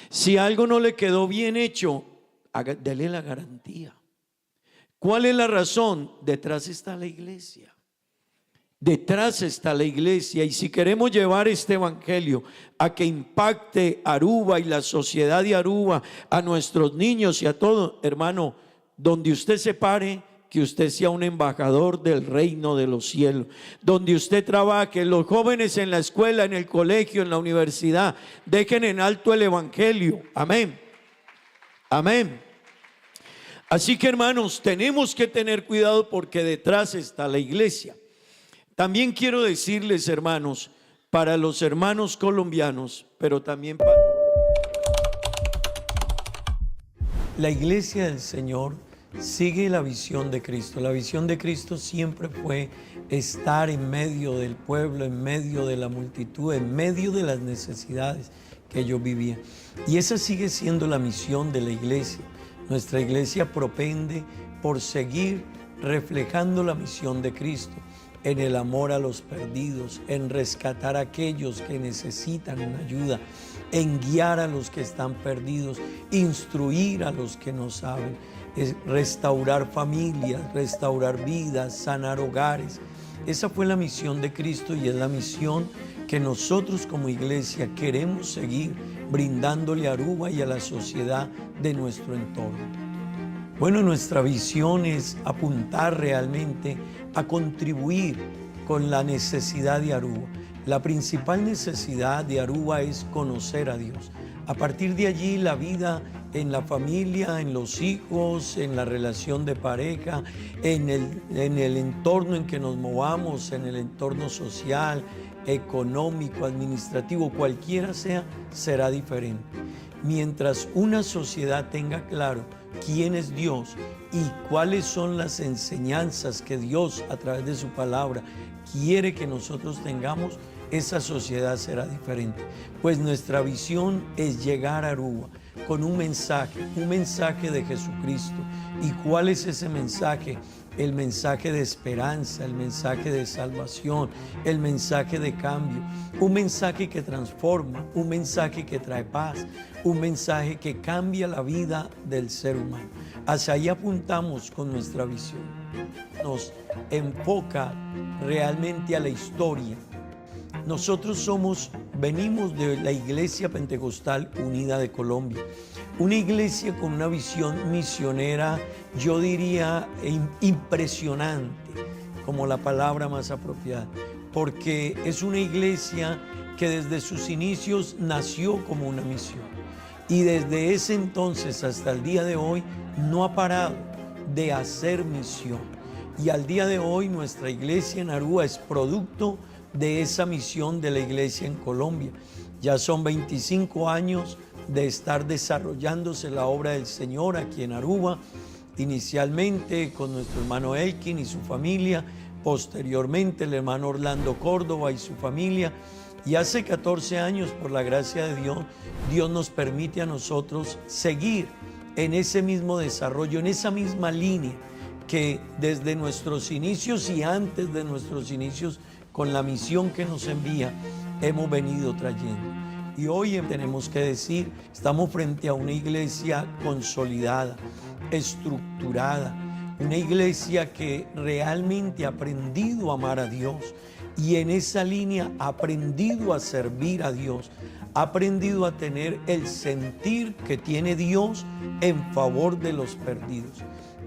B: Si algo no le quedó bien hecho, dele la garantía. ¿Cuál es la razón? Detrás está la iglesia. Detrás está la iglesia, y si queremos llevar este evangelio a que impacte Aruba y la sociedad de Aruba, a nuestros niños y a todo, hermano, donde usted se pare, que usted sea un embajador del reino de los cielos. Donde usted trabaje, los jóvenes en la escuela, en el colegio, en la universidad, dejen en alto el evangelio. Amén. Amén. Así que, hermanos, tenemos que tener cuidado porque detrás está la iglesia. También quiero decirles, hermanos, para los hermanos colombianos, pero también para la iglesia del Señor, sigue la visión de Cristo. La visión de Cristo siempre fue estar en medio del pueblo, en medio de la multitud, en medio de las necesidades que ellos vivían. Y esa sigue siendo la misión de la iglesia. Nuestra iglesia propende por seguir reflejando la misión de Cristo, en el amor a los perdidos, en rescatar a aquellos que necesitan una ayuda, en guiar a los que están perdidos, instruir a los que no saben, restaurar familias, restaurar vidas, sanar hogares. Esa fue la misión de Cristo y es la misión que nosotros como iglesia queremos seguir brindándole a Aruba y a la sociedad de nuestro entorno. Bueno, nuestra visión es apuntar realmente a contribuir con la necesidad de Aruba. La principal necesidad de Aruba es conocer a Dios. A partir de allí, la vida en la familia, en los hijos, en la relación de pareja, en el entorno en que nos movamos, en el entorno social, económico, administrativo, cualquiera sea, será diferente. Mientras una sociedad tenga claro quién es Dios y cuáles son las enseñanzas que Dios a través de su palabra quiere que nosotros tengamos, esa sociedad será diferente. Pues nuestra visión es llegar a Aruba con un mensaje de Jesucristo. ¿Y cuál es ese mensaje? El mensaje de esperanza, el mensaje de salvación, el mensaje de cambio, un mensaje que transforma, un mensaje que trae paz, un mensaje que cambia la vida del ser humano. Hacia ahí apuntamos con nuestra visión. Nos enfoca realmente a la historia. Nosotros venimos de la Iglesia Pentecostal Unida de Colombia, una iglesia con una visión misionera, yo diría impresionante, como la palabra más apropiada, porque es una iglesia que desde sus inicios nació como una misión y desde ese entonces hasta el día de hoy no ha parado de hacer misión. Y al día de hoy nuestra iglesia en Aruba es producto de esa misión de la iglesia en Colombia. Ya son 25 años de estar desarrollándose la obra del Señor aquí en Aruba, inicialmente con nuestro hermano Elkin y su familia, posteriormente el hermano Orlando Córdoba y su familia, y hace 14 años, por la gracia de Dios, Dios nos permite a nosotros seguir en ese mismo desarrollo, en esa misma línea que desde nuestros inicios y antes de nuestros inicios, con la misión que nos envía, hemos venido trayendo. Y hoy tenemos que decir, estamos frente a una iglesia consolidada, estructurada, una iglesia que realmente ha aprendido a amar a Dios y en esa línea ha aprendido a servir a Dios, ha aprendido a tener el sentir que tiene Dios en favor de los perdidos.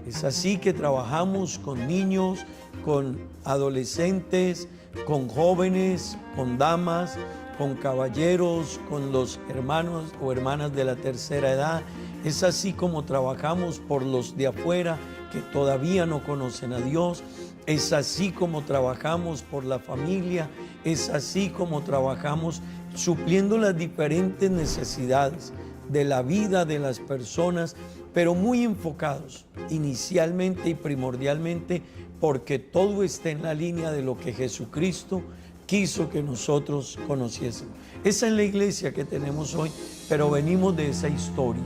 B: Es así que trabajamos con niños, con adolescentes, con jóvenes, con damas, con caballeros, con los hermanos o hermanas de la tercera edad. Es así como trabajamos por los de afuera que todavía no conocen a Dios. Es así como trabajamos por la familia. Es así como trabajamos supliendo las diferentes necesidades de la vida de las personas, pero muy enfocados inicialmente y primordialmente porque todo está en la línea de lo que Jesucristo quiso que nosotros conociésemos. Esa es la iglesia que tenemos hoy, pero venimos de esa historia.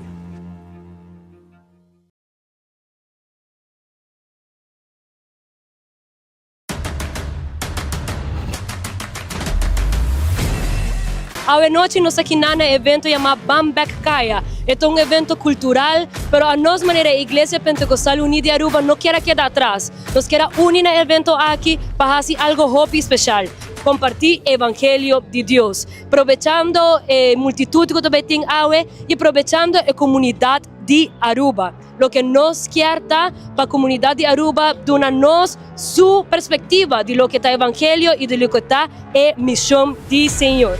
D: Hoje nós aqui na evento chamado Bambek Kaya. É um evento cultural, pero a nós maneira a Igreja Pentecostal Unida de Aruba não quer quedar atrás. Nós queremos unir no evento aqui para fazer algo hobby especial. Compartir o Evangelho de Deus, aproveitando a multitud que também tem água e aproveitando a comunidade de Aruba. Lo que nos quer dar para a comunidade de Aruba, dando-nos sua perspectiva de lo que está o Evangelho e de lo que está a missão do Senhor.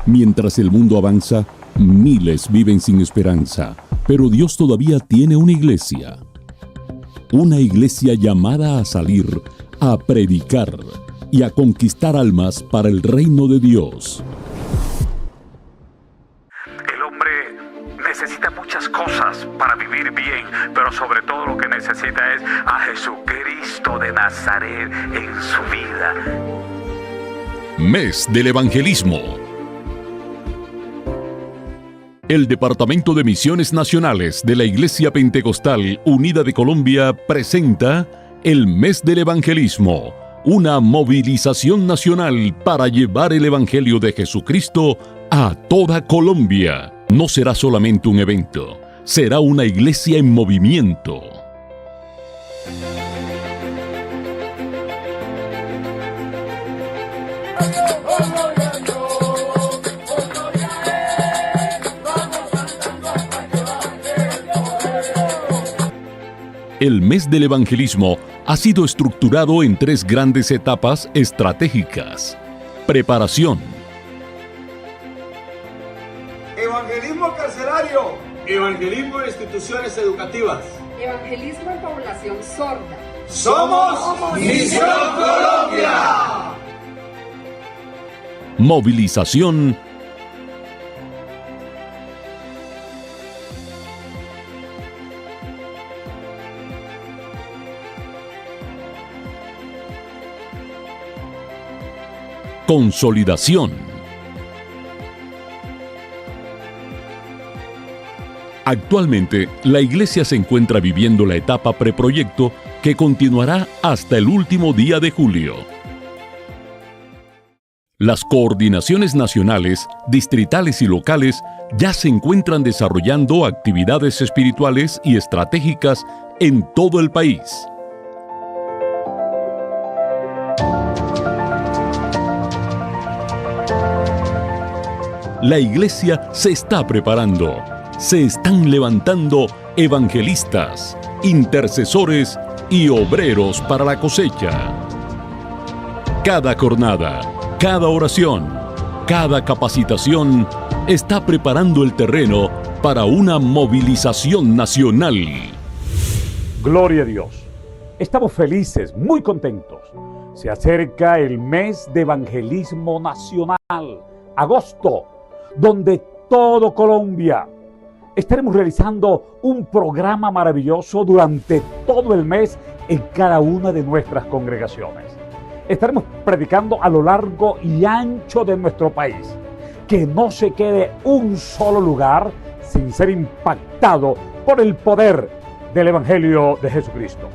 H: Mientras el mundo avanza, miles viven sin esperanza, pero Dios todavía tiene una iglesia llamada a salir, a predicar y a conquistar almas para el reino de Dios.
I: El hombre necesita muchas cosas para vivir bien, pero sobre todo lo que necesita es a Jesucristo de Nazaret en su vida.
H: Mes del Evangelismo. El Departamento de Misiones Nacionales de la Iglesia Pentecostal Unida de Colombia presenta el Mes del Evangelismo, una movilización nacional para llevar el Evangelio de Jesucristo a toda Colombia. No será solamente un evento, será una iglesia en movimiento. El mes del evangelismo ha sido estructurado en 3 grandes etapas estratégicas. Preparación.
J: Evangelismo carcelario. Evangelismo en instituciones educativas.
K: Evangelismo en población sorda.
J: Somos Misión Colombia.
H: Movilización. Consolidación. Actualmente, la Iglesia se encuentra viviendo la etapa preproyecto que continuará hasta el último día de julio. Las coordinaciones nacionales, distritales y locales ya se encuentran desarrollando actividades espirituales y estratégicas en todo el país. la iglesia se está preparando. Se están levantando evangelistas, intercesores y obreros para la cosecha. Cada jornada, cada oración, cada capacitación está preparando el terreno para una movilización nacional.
L: Gloria a Dios. Estamos felices, muy contentos. Se acerca el mes de evangelismo nacional, agosto, donde todo Colombia estaremos realizando un programa maravilloso durante todo el mes en cada una de nuestras congregaciones. Estaremos predicando a lo largo y ancho de nuestro país. Que no se quede un solo lugar sin ser impactado por el poder del Evangelio de Jesucristo.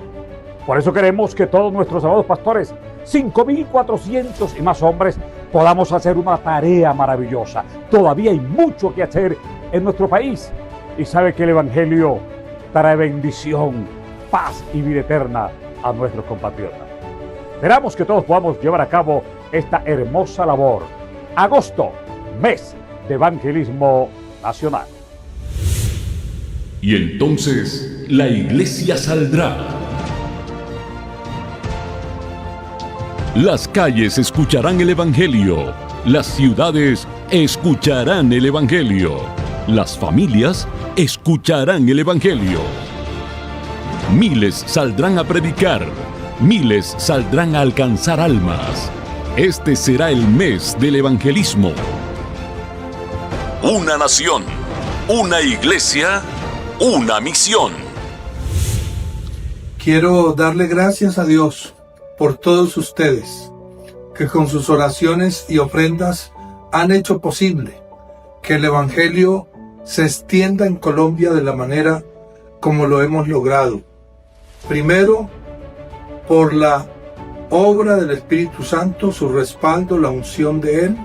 L: Por eso queremos que todos nuestros amados pastores, 5.400 y más hombres, podamos hacer una tarea maravillosa. Todavía hay mucho que hacer en nuestro país. Y sabe que el Evangelio trae bendición, paz y vida eterna a nuestros compatriotas. Esperamos que todos podamos llevar a cabo esta hermosa labor. Agosto, mes de evangelismo nacional.
H: Y entonces la iglesia saldrá. Las calles escucharán el Evangelio. Las ciudades escucharán el Evangelio. Las familias escucharán el Evangelio. Miles saldrán a predicar. Miles saldrán a alcanzar almas. Este será el mes del evangelismo. Una nación, una iglesia, una misión.
M: Quiero darle gracias a Dios por todos ustedes que con sus oraciones y ofrendas han hecho posible que el Evangelio se extienda en Colombia de la manera como lo hemos logrado. Primero, por la obra del Espíritu Santo, su respaldo, la unción de Él,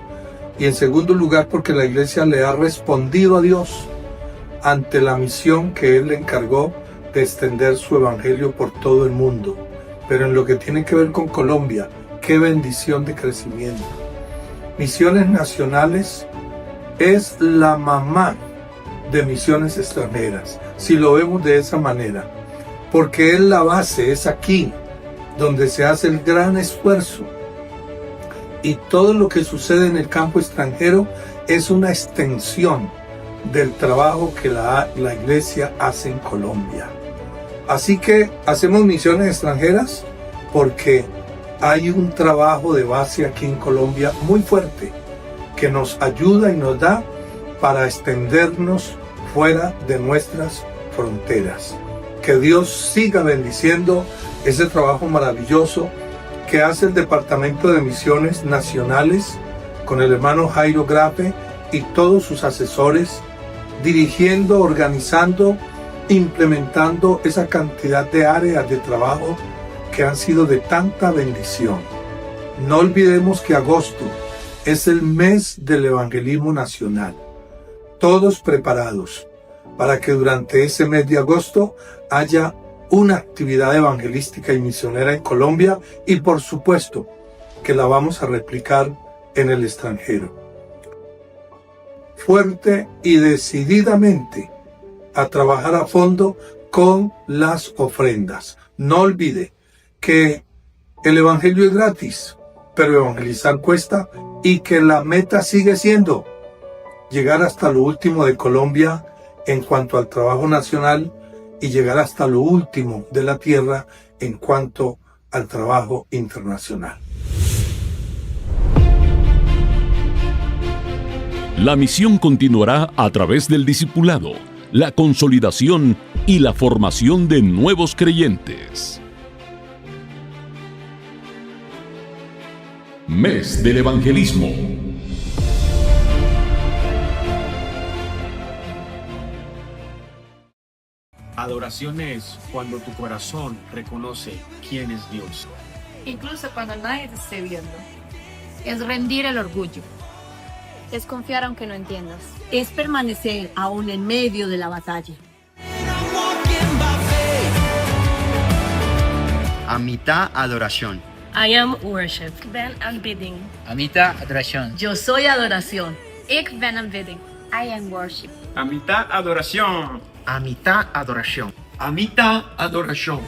M: y en segundo lugar porque la iglesia le ha respondido a Dios ante la misión que Él le encargó de extender su Evangelio por todo el mundo. Pero en lo que tiene que ver con Colombia, qué bendición de crecimiento. Misiones Nacionales es la mamá de misiones extranjeras, si lo vemos de esa manera, porque es la base, es aquí donde se hace el gran esfuerzo, y todo lo que sucede en el campo extranjero es una extensión del trabajo que la iglesia hace en Colombia. Así que hacemos misiones extranjeras porque hay un trabajo de base aquí en Colombia muy fuerte que nos ayuda y nos da para extendernos fuera de nuestras fronteras. Que Dios siga bendiciendo ese trabajo maravilloso que hace el Departamento de Misiones Nacionales con el hermano Jairo Grape y todos sus asesores, dirigiendo, organizando, implementando esa cantidad de áreas de trabajo que han sido de tanta bendición. No olvidemos que agosto es el mes del evangelismo nacional. Todos preparados para que durante ese mes de agosto haya una actividad evangelística y misionera en Colombia, y por supuesto que la vamos a replicar en el extranjero. Fuerte y decididamente a trabajar a fondo con las ofrendas. No olvide que el evangelio es gratis, pero evangelizar cuesta, y que la meta sigue siendo llegar hasta lo último de Colombia en cuanto al trabajo nacional y llegar hasta lo último de la tierra en cuanto al trabajo internacional.
H: La misión continuará a través del discipulado, la consolidación y la formación de nuevos creyentes. Mes del Evangelismo.
N: Adoración es cuando tu corazón reconoce quién es Dios.
O: Incluso cuando nadie te esté viendo. Es rendir el orgullo.
P: Es confiar aunque no entiendas.
Q: Es permanecer aún en medio de la batalla.
R: Amita adoración.
S: I am worship. Ben and bidding.
T: Amita adoración.
Q: Yo soy adoración.
P: Ik ben aanbidding. I am worship.
N: A mitad adoración.
R: A mitad adoración.
B: A mitad adoración.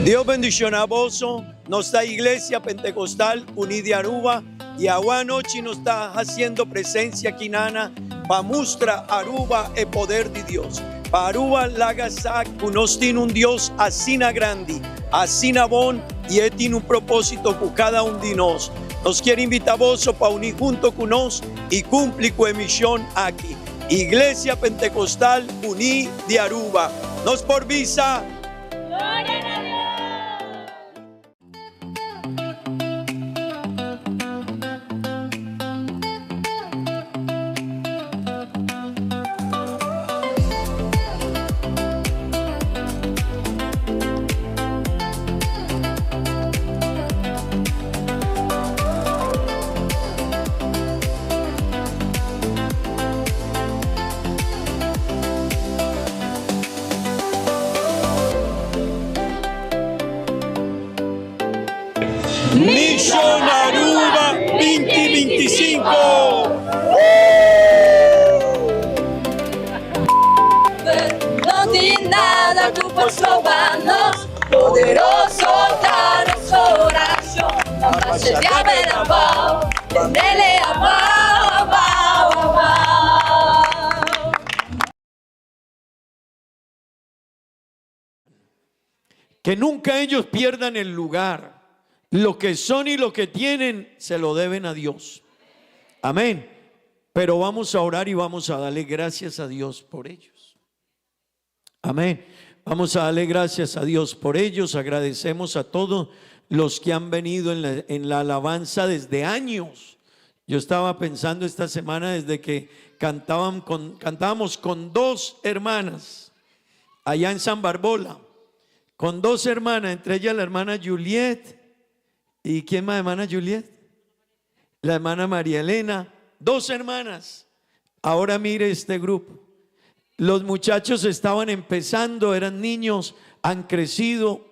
B: Dios bendicionar boso, nuestra iglesia pentecostal unida de Aruba y agua noche nos está haciendo presencia aquí nana para mostrar Aruba el poder de Dios. Para Aruba lagasac nos tiene un Dios así na grande, así na bon y él tiene un propósito con cada uno de nosotros. Nos quiere invitar boso para unir junto con nosotros y cumplir con misión aquí. Iglesia Pentecostal unida de Aruba. Nos por visa. Gloria a Dios. Mission Aruba 2025.
D: No tiene nada tú por sobarnos, poderoso danos oración. La paz de haber amado, tenerle amado.
B: Que nunca ellos pierdan el lugar. Lo que son y lo que tienen se lo deben a Dios. Amén. Pero vamos a orar y vamos a darle gracias a Dios por ellos. Amén. Vamos a darle gracias a Dios por ellos. Agradecemos a todos los que han venido en la alabanza desde años. Yo estaba pensando esta semana desde que cantábamos con dos hermanas allá en San Barbola. Con dos hermanas, entre ellas la hermana Juliet. ¿Y quién más, hermana Juliet? La hermana María Elena. Dos hermanas. Ahora mire este grupo. Los muchachos estaban empezando, eran niños, han crecido,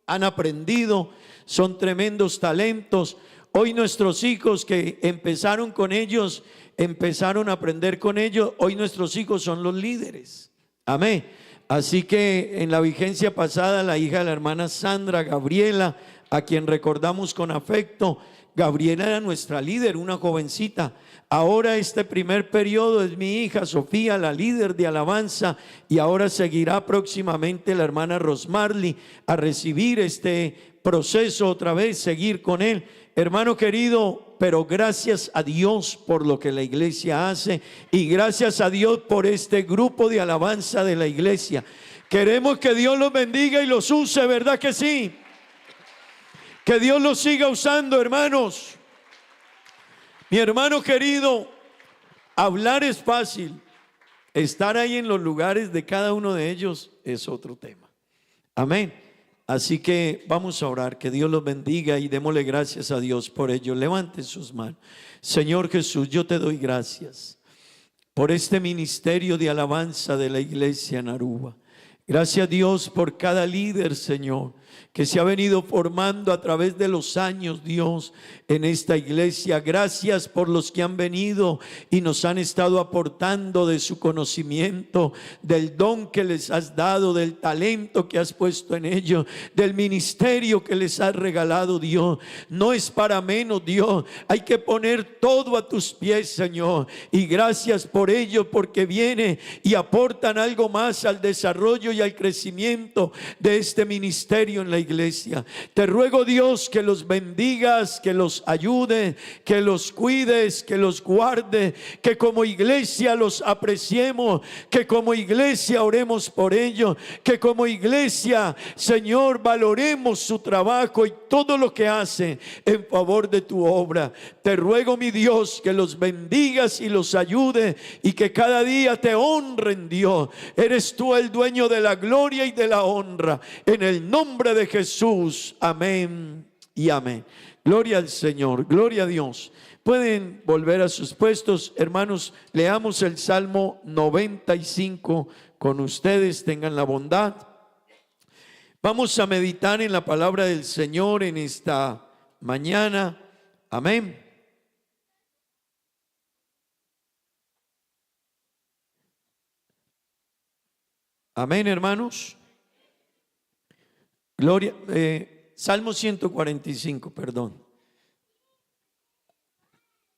B: han aprendido, son tremendos talentos. Hoy nuestros hijos que empezaron con ellos, empezaron a aprender con ellos, hoy nuestros hijos son los líderes. Amén. Así que en la vigencia pasada, la hija de la hermana Sandra, Gabriela, a quien recordamos con afecto, Gabriela era nuestra líder, una jovencita. Ahora este primer periodo es mi hija Sofía, la líder de alabanza, y ahora seguirá próximamente la hermana Rosmarly a recibir este proceso otra vez, seguir con él. Hermano querido, pero gracias a Dios por lo que la iglesia hace y gracias a Dios por este grupo de alabanza de la iglesia. Queremos que Dios los bendiga y los use, ¿verdad que sí? Que Dios los siga usando, hermanos. Mi hermano querido, hablar es fácil. Estar ahí en los lugares de cada uno de ellos es otro tema. Amén. Así que vamos a orar, que Dios los bendiga y démosle gracias a Dios por ello. Levanten sus manos. Señor Jesús, yo te doy gracias por este ministerio de alabanza de la iglesia en Aruba. Gracias Dios por cada líder, Señor, que se ha venido formando a través de los años, Dios, en esta iglesia. Gracias por los que han venido y nos han estado aportando de su conocimiento, del don que les has dado, del talento que has puesto en ellos, del ministerio que les has regalado, Dios. No es para menos, Dios. Hay que poner todo a tus pies, Señor. Y gracias por ello, porque viene y aportan algo más al desarrollo y al crecimiento de este ministerio en la iglesia. Te ruego, Dios, que los bendigas, que los ayude, que los cuides, que los guarde, que como iglesia los apreciemos, que como iglesia oremos por ellos, que como iglesia, Señor, valoremos su trabajo y todo lo que hace en favor de tu obra. Te ruego, mi Dios, que los bendigas y los ayude y que cada día te honren, Dios. Eres tú el dueño de la gloria y de la honra. En el nombre nombre de Jesús, amén y amén. Gloria al Señor, gloria a Dios. Pueden volver a sus puestos, hermanos. Leamos el Salmo 95 con ustedes, tengan la bondad. Vamos a meditar en la palabra del Señor en esta mañana, amén. Amén, hermanos. Gloria, Salmo 145, perdón.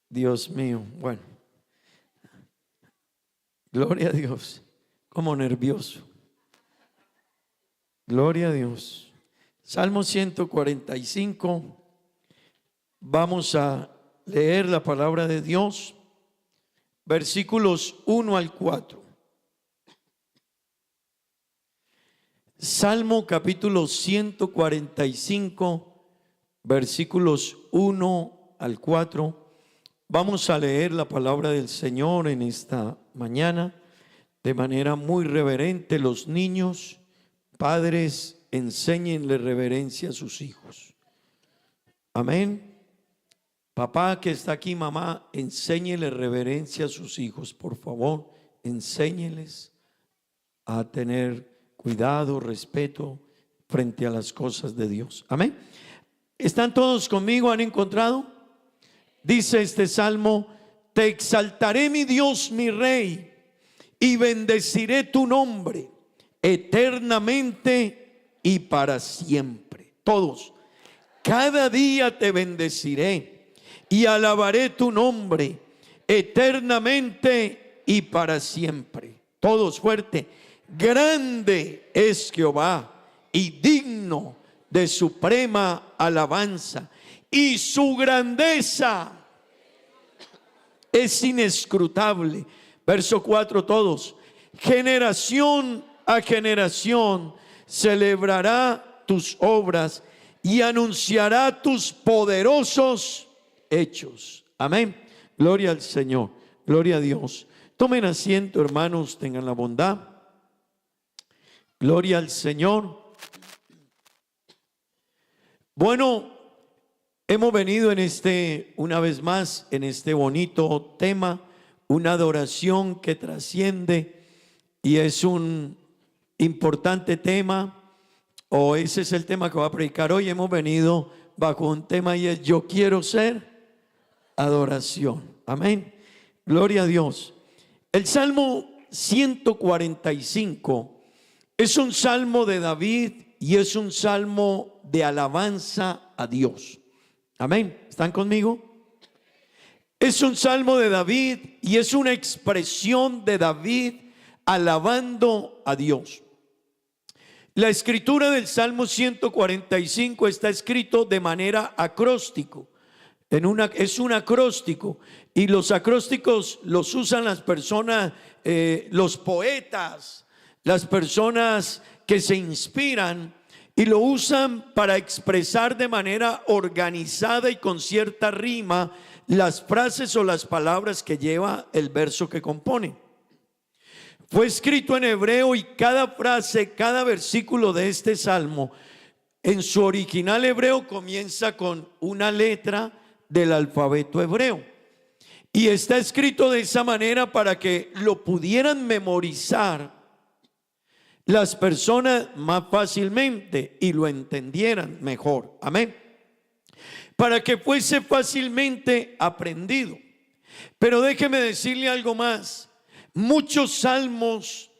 B: Dios mío, bueno. Gloria a Dios. Como nervioso. Gloria a Dios. Salmo 145. Vamos a leer la palabra de Dios. Versículos 1 al 4. Salmo capítulo 145, versículos 1 al 4. Vamos a leer la palabra del Señor en esta mañana de manera muy reverente. Los niños, padres, enséñenle reverencia a sus hijos. Amén. Papá que está aquí, mamá, enséñele reverencia a sus hijos, por favor. Enséñeles a tener cuidado, respeto frente a las cosas de Dios. Amén. ¿Están todos conmigo? ¿Han encontrado? Dice este salmo: te exaltaré, mi Dios, mi Rey, y bendeciré tu nombre eternamente y para siempre. Todos. Cada día te bendeciré y alabaré tu nombre eternamente y para siempre. Todos, fuerte. Grande es Jehová y digno de suprema alabanza, y su grandeza es inescrutable. Verso 4 todos. Generación a generación celebrará tus obras y anunciará tus poderosos hechos. Amén. Gloria al Señor, gloria a Dios. Tomen asiento, hermanos, tengan la bondad. Gloria al Señor. Bueno, hemos venido una vez más, en este bonito tema, una adoración que trasciende, y es un importante tema, o ese es el tema que voy a predicar hoy. Hemos venido bajo un tema y es: yo quiero ser adoración. Amén. Gloria a Dios. El Salmo 145 es un salmo de David y es un salmo de alabanza a Dios. Amén. ¿Están conmigo? Es un salmo de David y es una expresión de David alabando a Dios. La escritura del Salmo 145 está escrito de manera acróstico. Es un acróstico, y los acrósticos los usan las personas, los poetas, las personas que se inspiran, y lo usan para expresar de manera organizada y con cierta rima las frases o las palabras que lleva el verso que compone. Fue escrito en hebreo, y cada frase, cada versículo de este salmo en su original hebreo comienza con una letra del alfabeto hebreo, y está escrito de esa manera para que lo pudieran memorizar las personas más fácilmente y lo entendieran mejor. Amén. Para que fuese fácilmente aprendido. Pero déjeme decirle algo más. Muchos salmos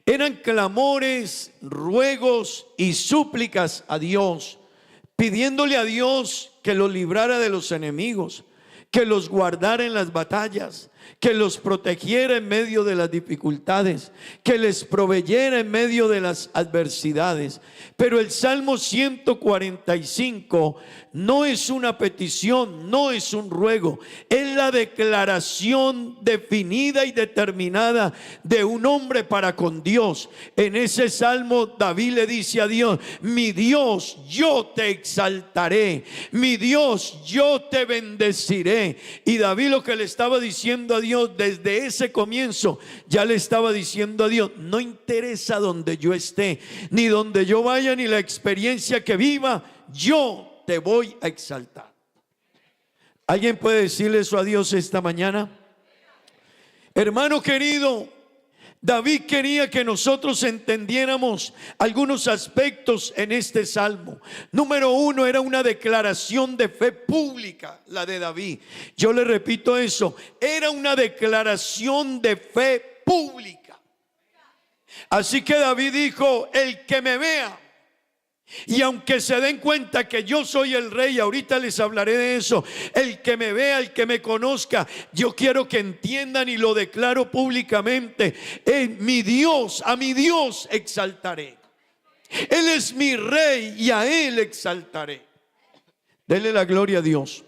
B: eran clamores, ruegos y súplicas a Dios, pidiéndole a Dios que los librara de los enemigos, que los guardara en las batallas, que los protegiera en medio de las dificultades, que les proveyera en medio de las adversidades. Pero el Salmo 145 no es una petición, no es un ruego, es la declaración definida y determinada de un hombre para con Dios. En ese salmo David le dice a Dios: mi Dios, yo te exaltaré, mi Dios, yo te bendeciré. Y David lo que le estaba diciendo a Dios desde ese comienzo, ya le estaba diciendo a Dios, no interesa donde yo esté, ni donde yo vaya, ni la experiencia que viva, yo te voy a exaltar. ¿Alguien puede decirle eso a Dios esta mañana? Hermano querido, David quería que nosotros entendiéramos algunos aspectos en este salmo. Número uno, era una declaración de fe pública, la de David. Yo le repito eso, era una declaración de fe pública. Así que David dijo, el que me vea, y aunque se den cuenta que yo soy el rey, ahorita les hablaré de eso, el que me vea, el que me conozca, yo quiero que entiendan y lo declaro públicamente, mi Dios, a mi Dios exaltaré. Él es mi rey y a Él exaltaré. Dele la gloria a Dios.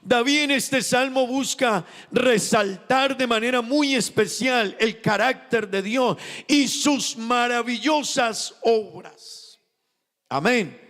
B: David en este salmo busca resaltar de manera muy especial el carácter de Dios y sus maravillosas obras. Amén.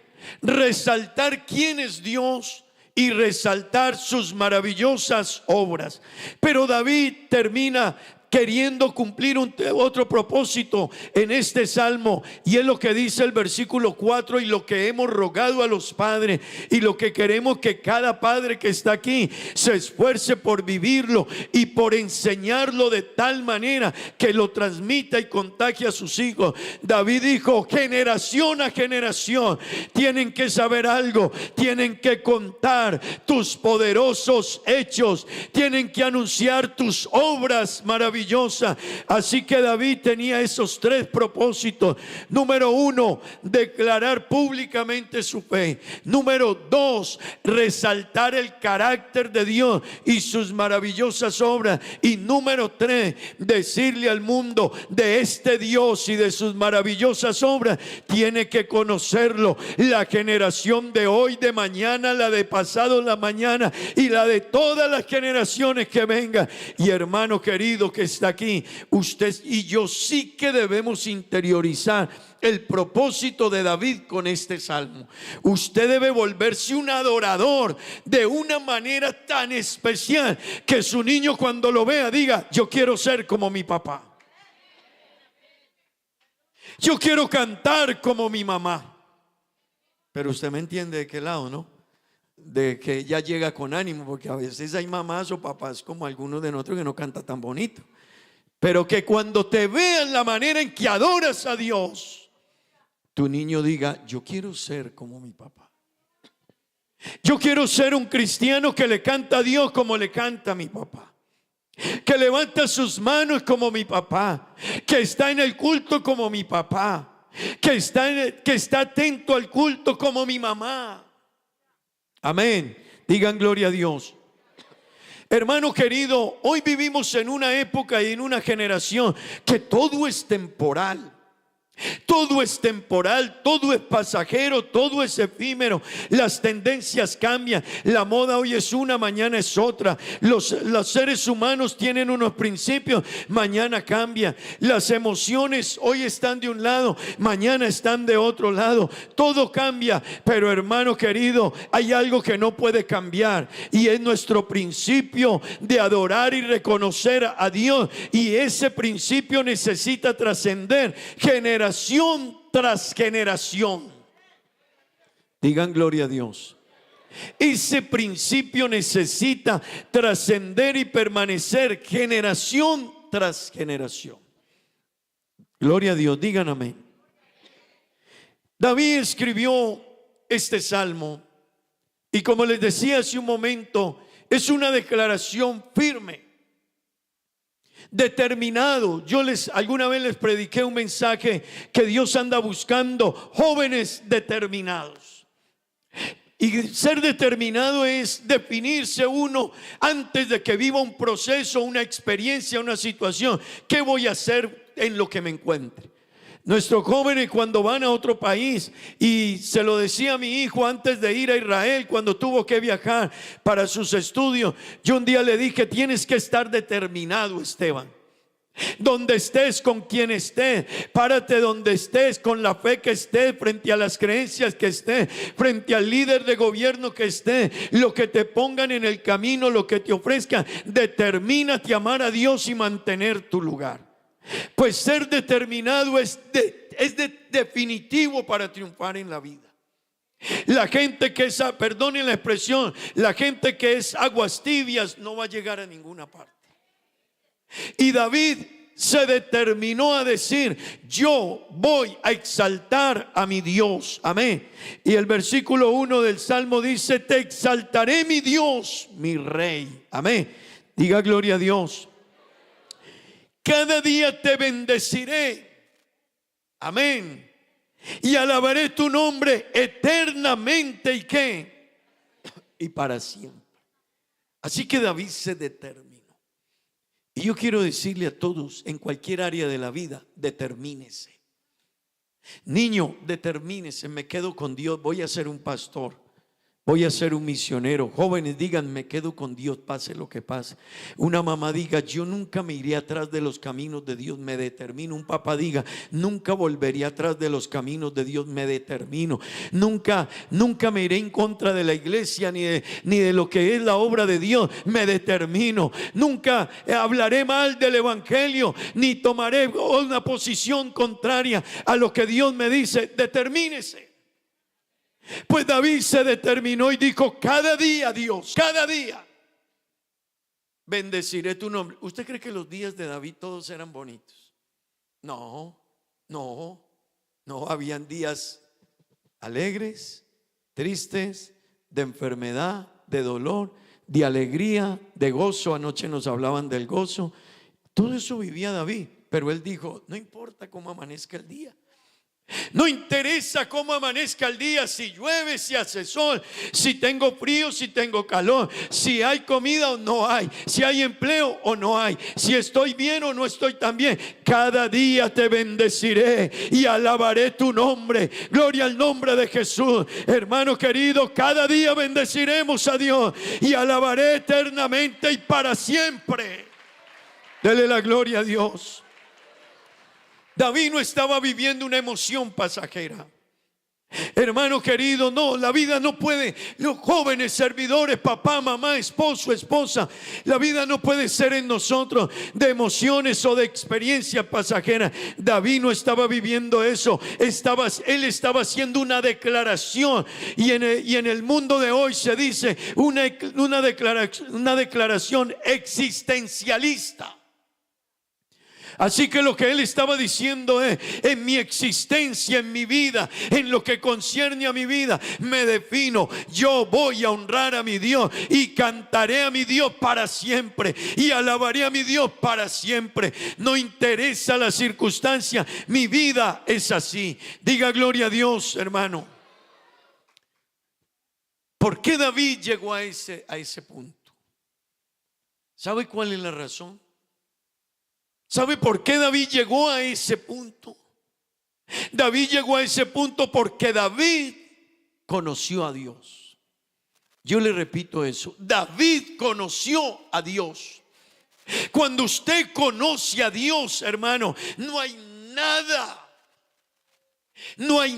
B: Resaltar quién es Dios y resaltar sus maravillosas obras. Pero David termina queriendo cumplir otro propósito en este salmo, y es lo que dice el versículo 4, y lo que hemos rogado a los padres y lo que queremos que cada padre que está aquí se esfuerce por vivirlo y por enseñarlo de tal manera que lo transmita y contagie a sus hijos. David dijo, generación a generación tienen que saber algo, tienen que contar tus poderosos hechos, tienen que anunciar tus obras maravillosas. Así que David tenía esos tres propósitos. Número uno, declarar públicamente su fe. Número dos, resaltar el carácter de Dios y sus maravillosas obras. Y número tres, decirle al mundo de este Dios y de sus maravillosas obras. Tiene que conocerlo la generación de hoy, de mañana, la de pasado, la mañana y la de todas las generaciones que vengan. Y hermano querido que está aquí, usted y yo sí que debemos interiorizar el propósito de David con este salmo. Usted debe volverse un adorador de una manera tan especial que su niño cuando lo vea diga, yo quiero ser como mi papá, yo quiero cantar como mi mamá. Pero usted me entiende de qué lado, ¿no? De que ella llega con ánimo, porque a veces hay mamás o papás como algunos de nosotros que no cantan tan bonito, pero que cuando te vean la manera en que adoras a Dios, tu niño diga, yo quiero ser como mi papá, yo quiero ser un cristiano que le canta a Dios como le canta a mi papá, que levanta sus manos como mi papá, que está en el culto como mi papá, que está atento al culto como mi mamá. Amén. Digan gloria a Dios. Hermano querido, hoy vivimos en una época y en una generación que todo es temporal. Todo es temporal, todo es pasajero, todo es efímero. Las tendencias cambian. La moda hoy es una, mañana es otra. Los seres humanos tienen unos principios, mañana cambian. Las emociones hoy están de un lado, mañana están de otro lado. Todo cambia, pero hermano querido, hay algo que no puede cambiar, y es nuestro principio de adorar y reconocer a Dios. Y ese principio necesita trascender generación tras generación. Digan gloria a Dios. Ese principio necesita trascender y permanecer generación tras generación. Gloria a Dios, digan amén. David escribió este salmo y, como les decía hace un momento, es una declaración firme, determinado. Yo alguna vez les prediqué un mensaje que Dios anda buscando jóvenes determinados. Y ser determinado es definirse uno antes de que viva un proceso, una experiencia, una situación. ¿Qué voy a hacer en lo que me encuentre? Nuestros jóvenes cuando van a otro país, y se lo decía a mi hijo antes de ir a Israel cuando tuvo que viajar para sus estudios, yo un día le dije, tienes que estar determinado, Esteban. Donde estés, con quien estés, párate donde estés, con la fe que estés, frente a las creencias que estés, frente al líder de gobierno que esté, lo que te pongan en el camino, lo que te ofrezcan, determínate a amar a Dios y mantener tu lugar. Pues ser determinado es definitivo para triunfar en la vida. La gente que es, perdonen la expresión, la gente que es aguas tibias no va a llegar a ninguna parte. Y David se determinó a decir: yo voy a exaltar a mi Dios. Amén. Y el versículo 1 del Salmo dice: te exaltaré, mi Dios, mi Rey. Amén. Diga gloria a Dios. Cada día te bendeciré. Amén. Y alabaré tu nombre eternamente. ¿Y qué? Y para siempre. Así que David se determinó. Y yo quiero decirle a todos, en cualquier área de la vida, determínese. Niño, determínese. Me quedo con Dios, voy a ser un pastor, voy a ser un misionero. Jóvenes, digan: me quedo con Dios, pase lo que pase. Una mamá diga: yo nunca me iré atrás de los caminos de Dios, me determino. Un papá diga: nunca volveré atrás de los caminos de Dios, me determino. Nunca me iré en contra de la iglesia ni de lo que es la obra de Dios, me determino. Nunca hablaré mal del evangelio, ni tomaré una posición contraria a lo que Dios me dice. Determínese. Pues David se determinó y dijo: cada día, Dios, cada día bendeciré tu nombre. ¿Usted cree que los días de David todos eran bonitos? No. Habían días alegres, tristes, de enfermedad, de dolor, de alegría, de gozo. Anoche nos hablaban del gozo. Todo eso vivía David. Pero él dijo: no importa cómo amanezca el día. No interesa cómo amanezca el día, si llueve, si hace sol, si tengo frío, si tengo calor, si hay comida o no hay, si hay empleo o no hay, si estoy bien o no estoy tan bien. Cada día te bendeciré y alabaré tu nombre. Gloria al nombre de Jesús. Hermano querido, cada día bendeciremos a Dios y alabaré eternamente y para siempre. Dele la gloria a Dios. David no estaba viviendo una emoción pasajera. Hermano querido, no, la vida no puede, los jóvenes servidores, papá, mamá, esposo, esposa, la vida no puede ser en nosotros de emociones o de experiencias pasajeras. David no estaba viviendo eso. Él estaba haciendo una declaración. Y en el mundo de hoy se dice una declaración existencialista. Así que lo que él estaba diciendo es: en mi existencia, en mi vida, en lo que concierne a mi vida, me defino. Yo voy a honrar a mi Dios y cantaré a mi Dios para siempre y alabaré a mi Dios para siempre. No interesa la circunstancia, mi vida es así. Diga gloria a Dios, hermano. ¿Por qué David llegó a ese punto? ¿Sabe cuál es la razón? ¿Sabe por qué David llegó a ese punto? David llegó a ese punto porque David conoció a Dios. Yo le repito eso: David conoció a Dios. Cuando usted conoce a Dios, hermano, no hay nada, no hay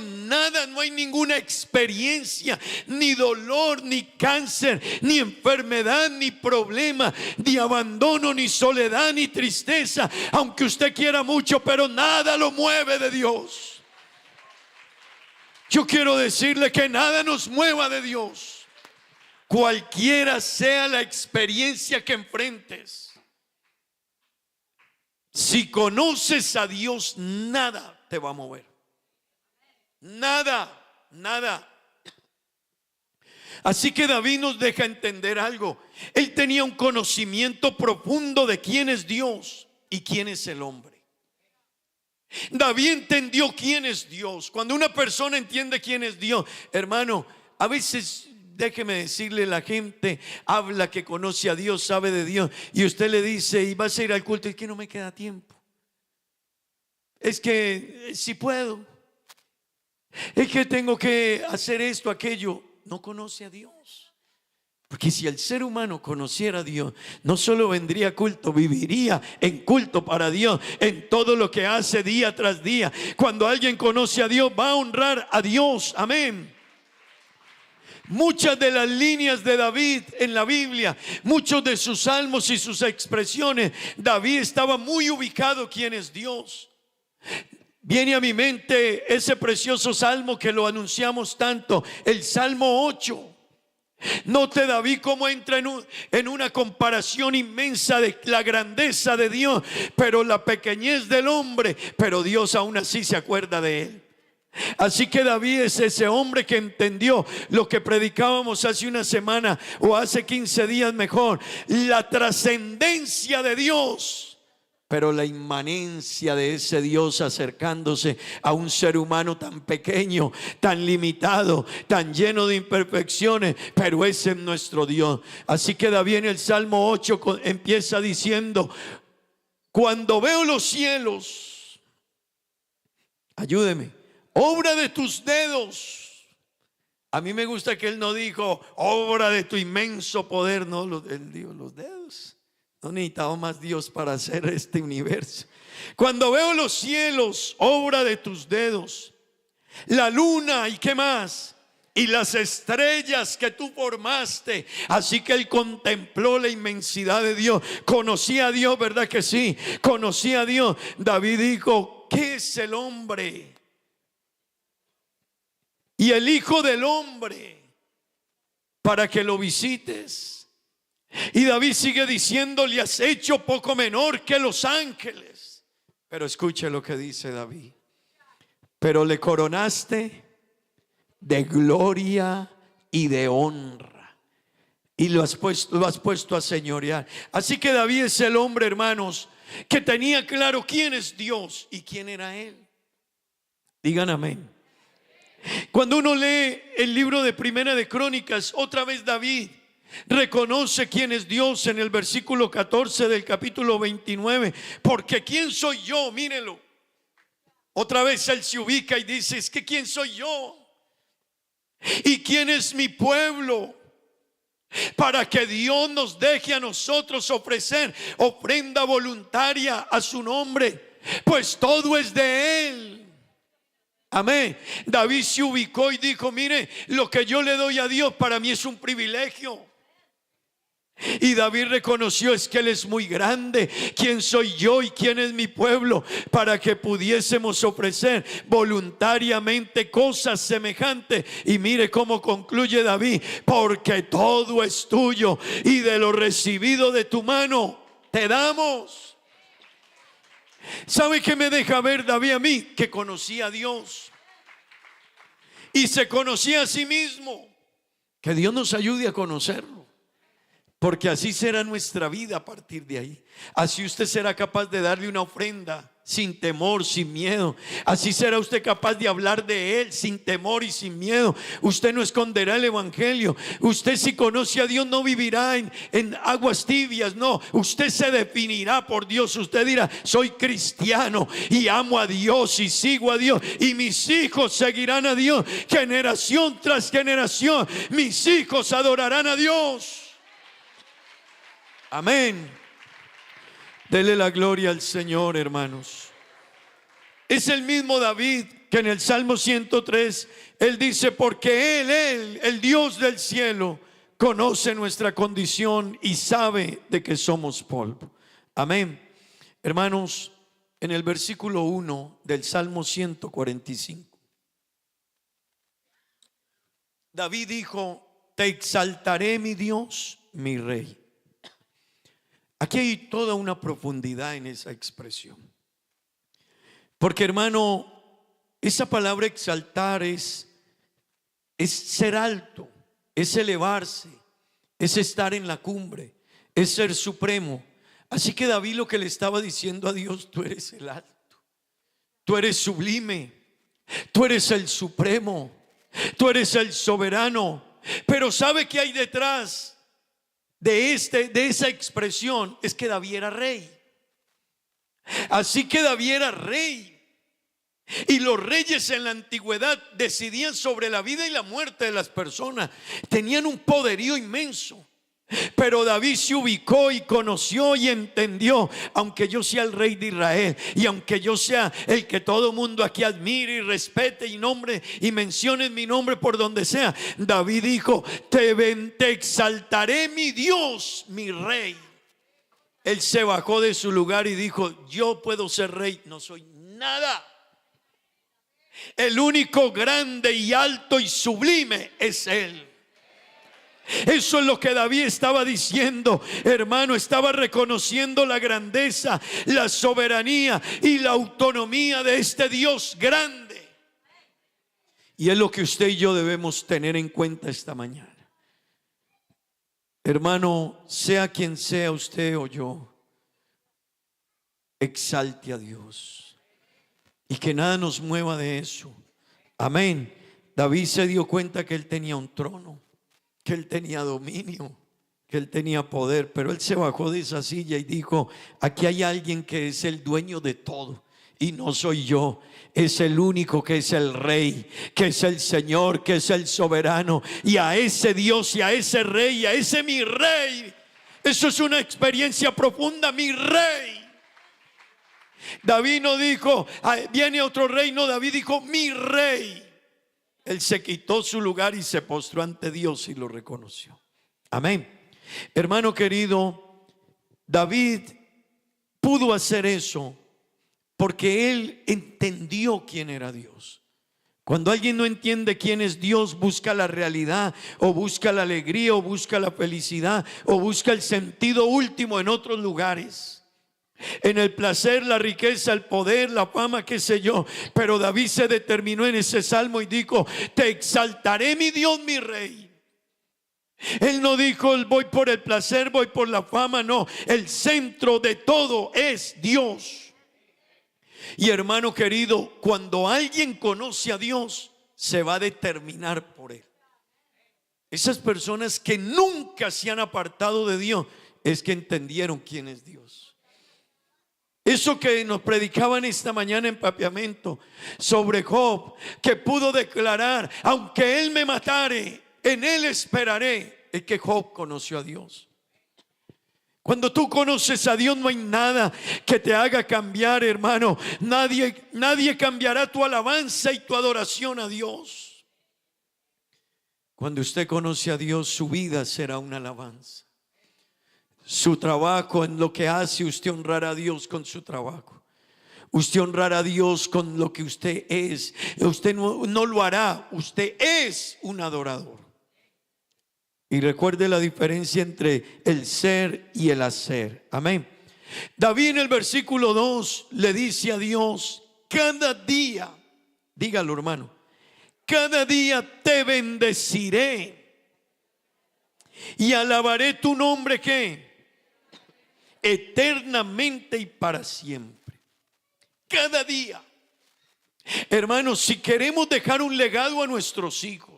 B: ninguna experiencia, ni dolor, ni cáncer, ni enfermedad, ni problema, ni abandono, ni soledad, ni tristeza, aunque usted quiera mucho, pero nada lo mueve de Dios. Yo quiero decirle que nada nos mueva de Dios, cualquiera sea la experiencia que enfrentes. Si conoces a Dios, nada te va a mover. Nada. Así que David nos deja entender algo. Él tenía un conocimiento profundo de quién es Dios y quién es el hombre. David entendió quién es Dios. Cuando una persona entiende quién es Dios, hermano, a veces, déjeme decirle, la gente habla que conoce a Dios, sabe de Dios, y usted le dice: y vas a ir al culto. Es que no me queda tiempo. Es que si puedo. Es que tengo que hacer esto, aquello. No conoce a Dios. Porque si el ser humano conociera a Dios, no solo vendría a culto, viviría en culto para Dios, en todo lo que hace día tras día. Cuando alguien conoce a Dios, va a honrar a Dios. Amén. Muchas de las líneas de David en la Biblia, muchos de sus salmos y sus expresiones, David estaba muy ubicado quién es Dios. Viene a mi mente ese precioso salmo que lo anunciamos tanto, el Salmo 8. Note David cómo entra en una comparación inmensa de la grandeza de Dios, pero la pequeñez del hombre, pero Dios aún así se acuerda de él. Así que David es ese hombre que entendió lo que predicábamos hace una semana o hace 15 días mejor, la trascendencia de Dios, pero la inmanencia de ese Dios acercándose a un ser humano tan pequeño, tan limitado, tan lleno de imperfecciones, pero ese es nuestro Dios. Así que David en el Salmo 8 empieza diciendo: cuando veo los cielos, ayúdeme, obra de tus dedos. A mí me gusta que él no dijo obra de tu inmenso poder, no, él dijo los dedos. No necesitaba más Dios para hacer este universo. Cuando veo los cielos, obra de tus dedos, la luna y qué más, y las estrellas que tú formaste. Así que él contempló la inmensidad de Dios. Conocía a Dios, ¿verdad que sí? Conocía a Dios. David dijo: ¿qué es el hombre? Y el hijo del hombre para que lo visites. Y David sigue diciendo: le has hecho poco menor que los ángeles. Pero escuche lo que dice David: pero le coronaste de gloria y de honra, y lo has puesto a señorear. Así que David es el hombre, hermanos, que tenía claro quién es Dios y quién era él. Digan amén. Cuando uno lee el libro de Primera de Crónicas, otra vez David reconoce quién es Dios en el versículo 14 del capítulo 29. Porque ¿quién soy yo? Mírelo. Otra vez él se ubica y dice: es que ¿quién soy yo? ¿Y quién es mi pueblo? Para que Dios nos deje a nosotros ofrecer ofrenda voluntaria a su nombre, pues todo es de él. Amén. David se ubicó y dijo: mire, lo que yo le doy a Dios para mí es un privilegio. Y David reconoció: es que él es muy grande. ¿Quién soy yo y quién es mi pueblo para que pudiésemos ofrecer voluntariamente cosas semejantes? Y mire cómo concluye David: porque todo es tuyo y de lo recibido de tu mano te damos. ¿Sabe qué me deja ver David a mí? Que conocía a Dios y se conocía a sí mismo. Que Dios nos ayude a conocerlo, porque así será nuestra vida a partir de ahí. Así usted será capaz de darle una ofrenda sin temor, sin miedo. Así será usted capaz de hablar de él sin temor y sin miedo. Usted no esconderá el evangelio. Usted, si conoce a Dios, no vivirá en aguas tibias. No, usted se definirá por Dios. Usted dirá: soy cristiano y amo a Dios y sigo a Dios, y mis hijos seguirán a Dios. Generación tras generación mis hijos adorarán a Dios. Amén. Dele la gloria al Señor, hermanos. Es el mismo David que en el Salmo 103 él dice: porque Él, el Dios del cielo, conoce nuestra condición y sabe de que somos polvo. Amén. Hermanos, en el versículo 1 del Salmo 145, David dijo: te exaltaré, mi Dios, mi Rey. Aquí hay toda una profundidad en esa expresión. Porque, hermano, esa palabra exaltar es ser alto, es elevarse, es estar en la cumbre, es ser supremo. Así que David lo que le estaba diciendo a Dios: tú eres el alto, tú eres sublime, tú eres el supremo, tú eres el soberano. Pero ¿sabe qué hay detrás de esa expresión? Es que David era rey. Así que David era rey. Y los reyes en la antigüedad decidían sobre la vida y la muerte de las personas. Tenían un poderío inmenso. Pero David se ubicó y conoció y entendió: aunque yo sea el rey de Israel, y aunque yo sea el que todo mundo aquí admire y respete y nombre y mencione mi nombre por donde sea, David dijo: te exaltaré, mi Dios, mi rey. Él se bajó de su lugar y dijo: yo puedo ser rey, no soy nada. El único grande y alto y sublime es Él. Eso es lo que David estaba diciendo, hermano. Estaba reconociendo la grandeza, la soberanía y la autonomía de este Dios grande. Y es lo que usted y yo debemos tener en cuenta esta mañana. Hermano, sea quien sea usted o yo, exalte a Dios y que nada nos mueva de eso. Amén. David se dio cuenta que él tenía un trono, que él tenía dominio, que él tenía poder, pero él se bajó de esa silla y dijo: aquí hay alguien que es el dueño de todo, y no soy yo. Es el único que es el rey, que es el Señor, que es el soberano. Y a ese Dios y a ese rey y a ese mi rey, eso es una experiencia profunda, mi rey. David no dijo: viene otro rey. No, David dijo: mi rey. Él se quitó su lugar y se postró ante Dios y lo reconoció. Amén. Hermano querido, David pudo hacer eso porque él entendió quién era Dios. Cuando alguien no entiende quién es Dios, busca la realidad, o busca la alegría, o busca la felicidad, o busca el sentido último en otros lugares. En el placer, la riqueza, el poder, la fama, qué sé yo. Pero David se determinó en ese salmo y dijo: te exaltaré, mi Dios, mi rey. Él no dijo: voy por el placer, voy por la fama. No, el centro de todo es Dios. Y hermano querido, cuando alguien conoce a Dios, se va a determinar por Él. Esas personas que nunca se han apartado de Dios es que entendieron quién es Dios. Eso que nos predicaban esta mañana en Papiamento sobre Job, que pudo declarar: aunque él me matare, en él esperaré. Es que Job conoció a Dios. Cuando tú conoces a Dios, no hay nada que te haga cambiar, hermano. Nadie cambiará tu alabanza y tu adoración a Dios. Cuando usted conoce a Dios, su vida será una alabanza. Su trabajo, en lo que hace, usted honrará a Dios con su trabajo. Usted honrará a Dios con lo que usted es. Usted no lo hará, usted es un adorador. Y recuerde la diferencia entre el ser y el hacer. Amén. David en el versículo 2 le dice a Dios: cada día, dígalo hermano, cada día te bendeciré y alabaré tu nombre, ¿qué? Eternamente y para siempre. Cada día. Hermanos, si queremos dejar un legado a nuestros hijos,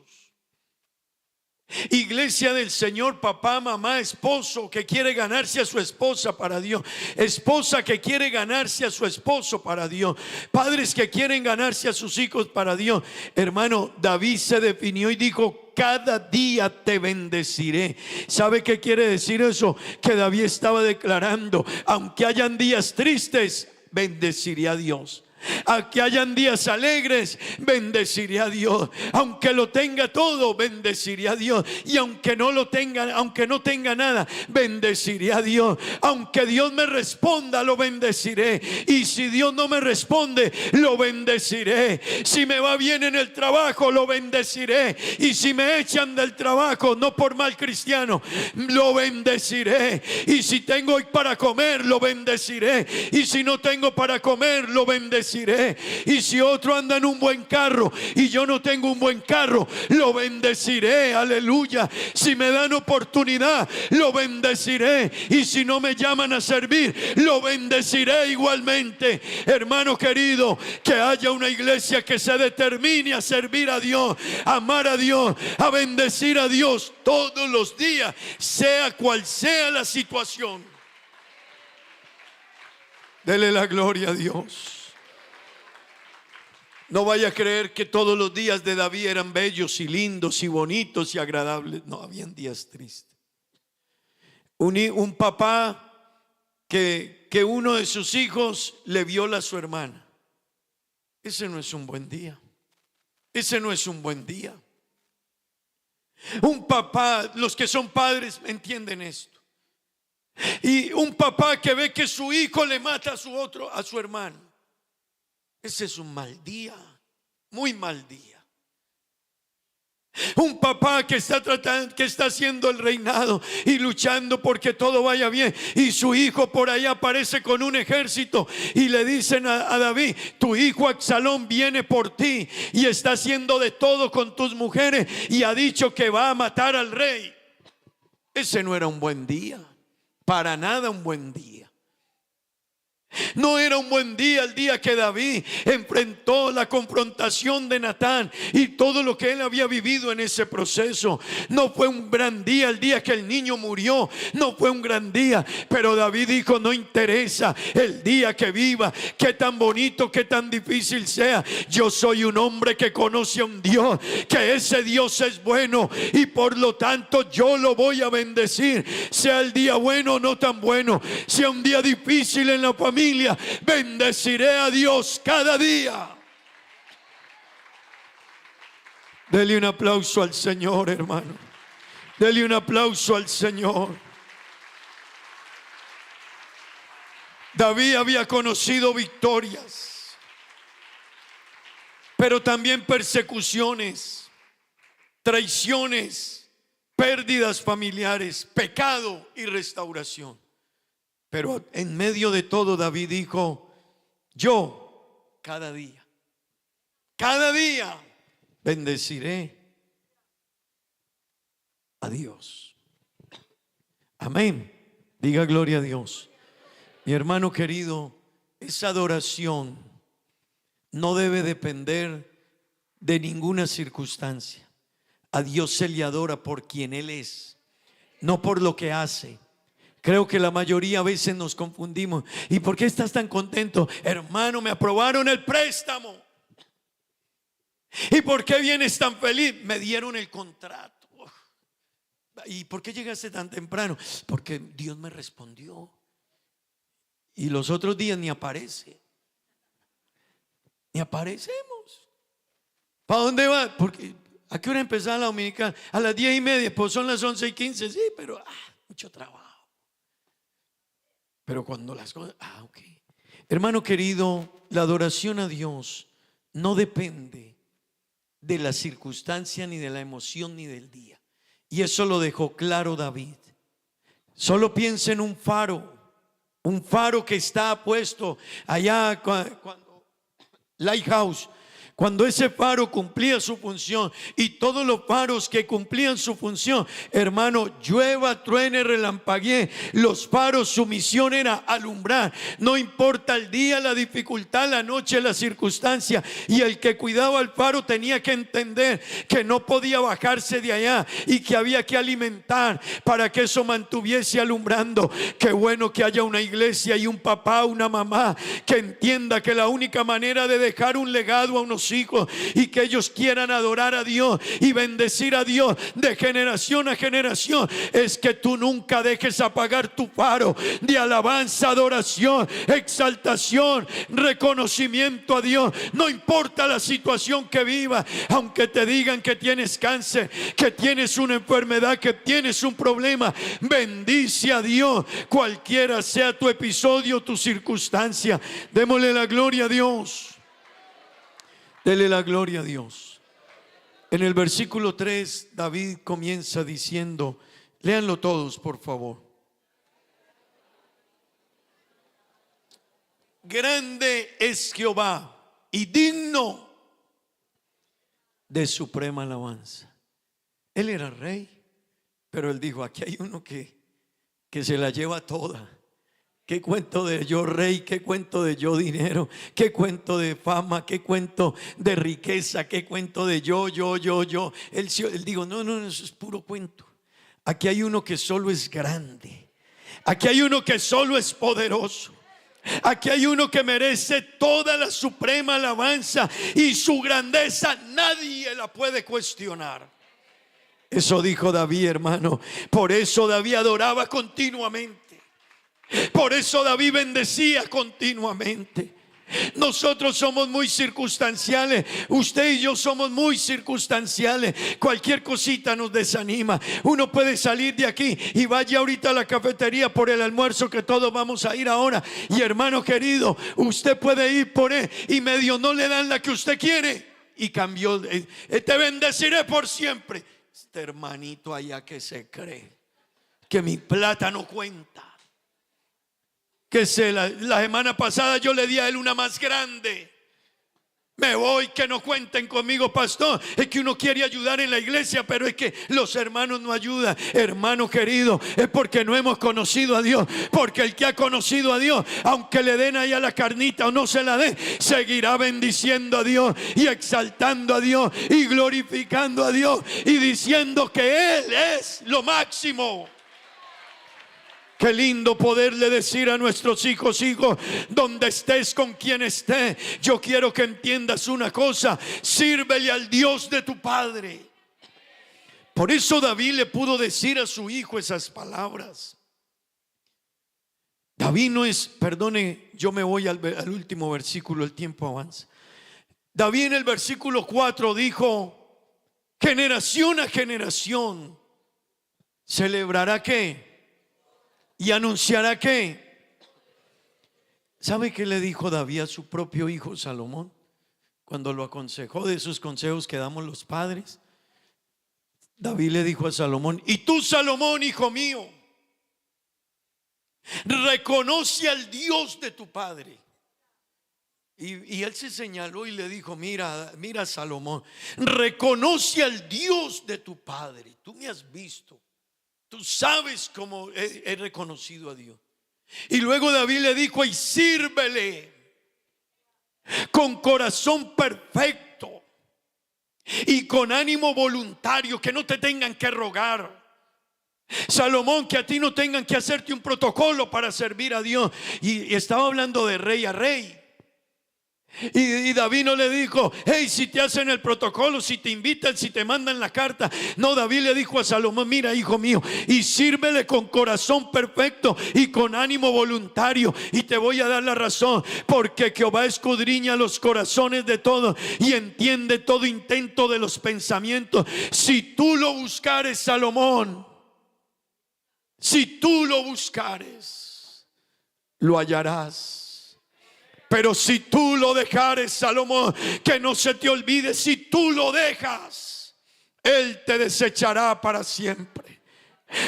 B: iglesia del Señor, papá, mamá, esposo que quiere ganarse a su esposa para Dios, esposa que quiere ganarse a su esposo para Dios, padres que quieren ganarse a sus hijos para Dios, hermano, David se definió y dijo: cada día te bendeciré. ¿Sabe qué quiere decir eso? Que David estaba declarando: aunque hayan días tristes, bendeciré a Dios. Aunque hayan días alegres, bendeciré a Dios. Aunque lo tenga todo, bendeciré a Dios. Y aunque no lo tenga, aunque no tenga nada, bendeciré a Dios. Aunque Dios me responda, lo bendeciré. Y si Dios no me responde, lo bendeciré. Si me va bien en el trabajo, lo bendeciré. Y si me echan del trabajo, no por mal cristiano, lo bendeciré. Y si tengo hoy para comer, lo bendeciré. Y si no tengo para comer, lo bendeciré. Y si otro anda en un buen carro y yo no tengo un buen carro, lo bendeciré. Aleluya. Si me dan oportunidad, lo bendeciré. Y si no me llaman a servir, lo bendeciré igualmente. Hermano querido, que haya una iglesia que se determine a servir a Dios, a amar a Dios, a bendecir a Dios todos los días, sea cual sea la situación. Dele la gloria a Dios. No vaya a creer que todos los días de David eran bellos y lindos y bonitos y agradables. No, habían días tristes. Un papá que uno de sus hijos le viola a su hermana. Ese no es un buen día. Ese no es un buen día. Un papá, los que son padres entienden esto. Y un papá que ve que su hijo le mata a su hermano. Ese es un mal día, muy mal día. Un papá que está haciendo el reinado y luchando porque todo vaya bien, y su hijo por ahí aparece con un ejército y le dicen a David: tu hijo Absalón viene por ti y está haciendo de todo con tus mujeres y ha dicho que va a matar al rey. Ese no era un buen día, para nada un buen día. No era un buen día el día que David enfrentó la confrontación de Natán y todo lo que él había vivido en ese proceso. No fue un gran día el día que el niño murió. No fue un gran día. Pero David dijo: no interesa el día que viva, qué tan bonito, qué tan difícil sea. Yo soy un hombre que conoce a un Dios, que ese Dios es bueno, y por lo tanto yo lo voy a bendecir. Sea el día bueno o no tan bueno, sea un día difícil en la familia, bendeciré a Dios cada día. Dele un aplauso al Señor, hermano. Dele un aplauso al Señor. David había conocido victorias, pero también persecuciones, traiciones, pérdidas familiares, pecado y restauración. Pero en medio de todo David dijo: yo cada día bendeciré a Dios. Amén. Diga gloria a Dios. Mi hermano querido, esa adoración no debe depender de ninguna circunstancia. A Dios se le adora por quien Él es, no por lo que hace. Creo que la mayoría a veces nos confundimos. ¿Y por qué estás tan contento? Hermano, me aprobaron el préstamo. ¿Y por qué vienes tan feliz? Me dieron el contrato. ¿Y por qué llegaste tan temprano? Porque Dios me respondió. Y los otros días ni aparece. Ni aparecemos. ¿Para dónde va? Porque ¿a qué hora empezaba la dominical? A las 10:30. Pues son las 11:15. Sí, pero mucho trabajo. Pero cuando las cosas, ok. Hermano querido, la adoración a Dios no depende de la circunstancia, ni de la emoción, ni del día. Y eso lo dejó claro David. Solo piensa en un faro que está puesto allá cuando Lighthouse. Cuando ese faro cumplía su función, y todos los faros que cumplían su función, hermano, llueva, truene, relampaguee, los faros, su misión era alumbrar. No importa el día, la dificultad, la noche, la circunstancia. Y el que cuidaba el faro tenía que entender que no podía bajarse de allá y que había que alimentar para que eso mantuviese alumbrando. Qué bueno que haya una iglesia y un papá, una mamá que entienda que la única manera de dejar un legado a unos hijos y que ellos quieran adorar a Dios y bendecir a Dios de generación a generación es que tú nunca dejes apagar tu faro de alabanza, adoración, exaltación, reconocimiento a Dios. No importa la situación que vivas, aunque te digan que tienes cáncer, que tienes una enfermedad, que tienes un problema, bendice a Dios cualquiera sea tu episodio, tu circunstancia. Démosle la gloria a Dios. Dele la gloria a Dios. En el versículo 3, David comienza diciendo, léanlo todos por favor: grande es Jehová y digno de suprema alabanza. Él era rey, pero él dijo: aquí hay uno que se la lleva toda. ¿Qué cuento de yo rey? ¿Qué cuento de yo dinero? ¿Qué cuento de fama? ¿Qué cuento de riqueza? ¿Qué cuento de yo? Él dijo: no, eso es puro cuento. Aquí hay uno que solo es grande. Aquí hay uno que solo es poderoso. Aquí hay uno que merece toda la suprema alabanza y su grandeza nadie la puede cuestionar. Eso dijo David, hermano. Por eso David adoraba continuamente. Por eso David bendecía continuamente. Nosotros somos muy circunstanciales. Usted y yo somos muy circunstanciales. Cualquier cosita nos desanima. Uno puede salir de aquí y vaya ahorita a la cafetería por el almuerzo que todos vamos a ir ahora. Y hermano querido, usted puede ir por él y medio no le dan la que usted quiere. Y cambió. Te bendeciré por siempre. Este hermanito allá que se cree que mi plata no cuenta. Que la semana pasada yo le di a él una más grande. Me voy, que no cuenten conmigo, pastor. Es que uno quiere ayudar en la iglesia, pero es que los hermanos no ayudan. Hermano querido, es porque no hemos conocido a Dios. Porque el que ha conocido a Dios, aunque le den allá la carnita o no se la den, seguirá bendiciendo a Dios y exaltando a Dios y glorificando a Dios y diciendo que Él es lo máximo. Qué lindo poderle decir a nuestros hijos: hijos, donde estés, con quien estés, yo quiero que entiendas una cosa: sírvele al Dios de tu padre. Por eso David le pudo decir a su hijo esas palabras. David no es, perdone, yo me voy al último versículo, el tiempo avanza. David en el versículo 4 dijo: generación a generación celebrará ¿qué? Y anunciará ¿qué? ¿Sabe qué le dijo David a su propio hijo Salomón cuando lo aconsejó de esos consejos que damos los padres? David le dijo a Salomón: y tú, Salomón, hijo mío, reconoce al Dios de tu padre. Y él se señaló y le dijo: mira Salomón, reconoce al Dios de tu padre. Tú me has visto. Tú sabes cómo he reconocido a Dios. Y luego David le dijo: y sírvele con corazón perfecto y con ánimo voluntario, que no te tengan que rogar. Salomón, que a ti no tengan que hacerte un protocolo para servir a Dios. Y estaba hablando de rey a rey. Y David no le dijo: hey, si te hacen el protocolo, si te invitan, si te mandan la carta. No, David le dijo a Salomón: mira, hijo mío, y sírvele con corazón perfecto y con ánimo voluntario. Y te voy a dar la razón, porque Jehová escudriña los corazones de todos y entiende todo intento de los pensamientos. Si tú lo buscares, Salomón, si tú lo buscares, lo hallarás. Pero si tú lo dejares, Salomón, que no se te olvide, si tú lo dejas, Él te desechará para siempre.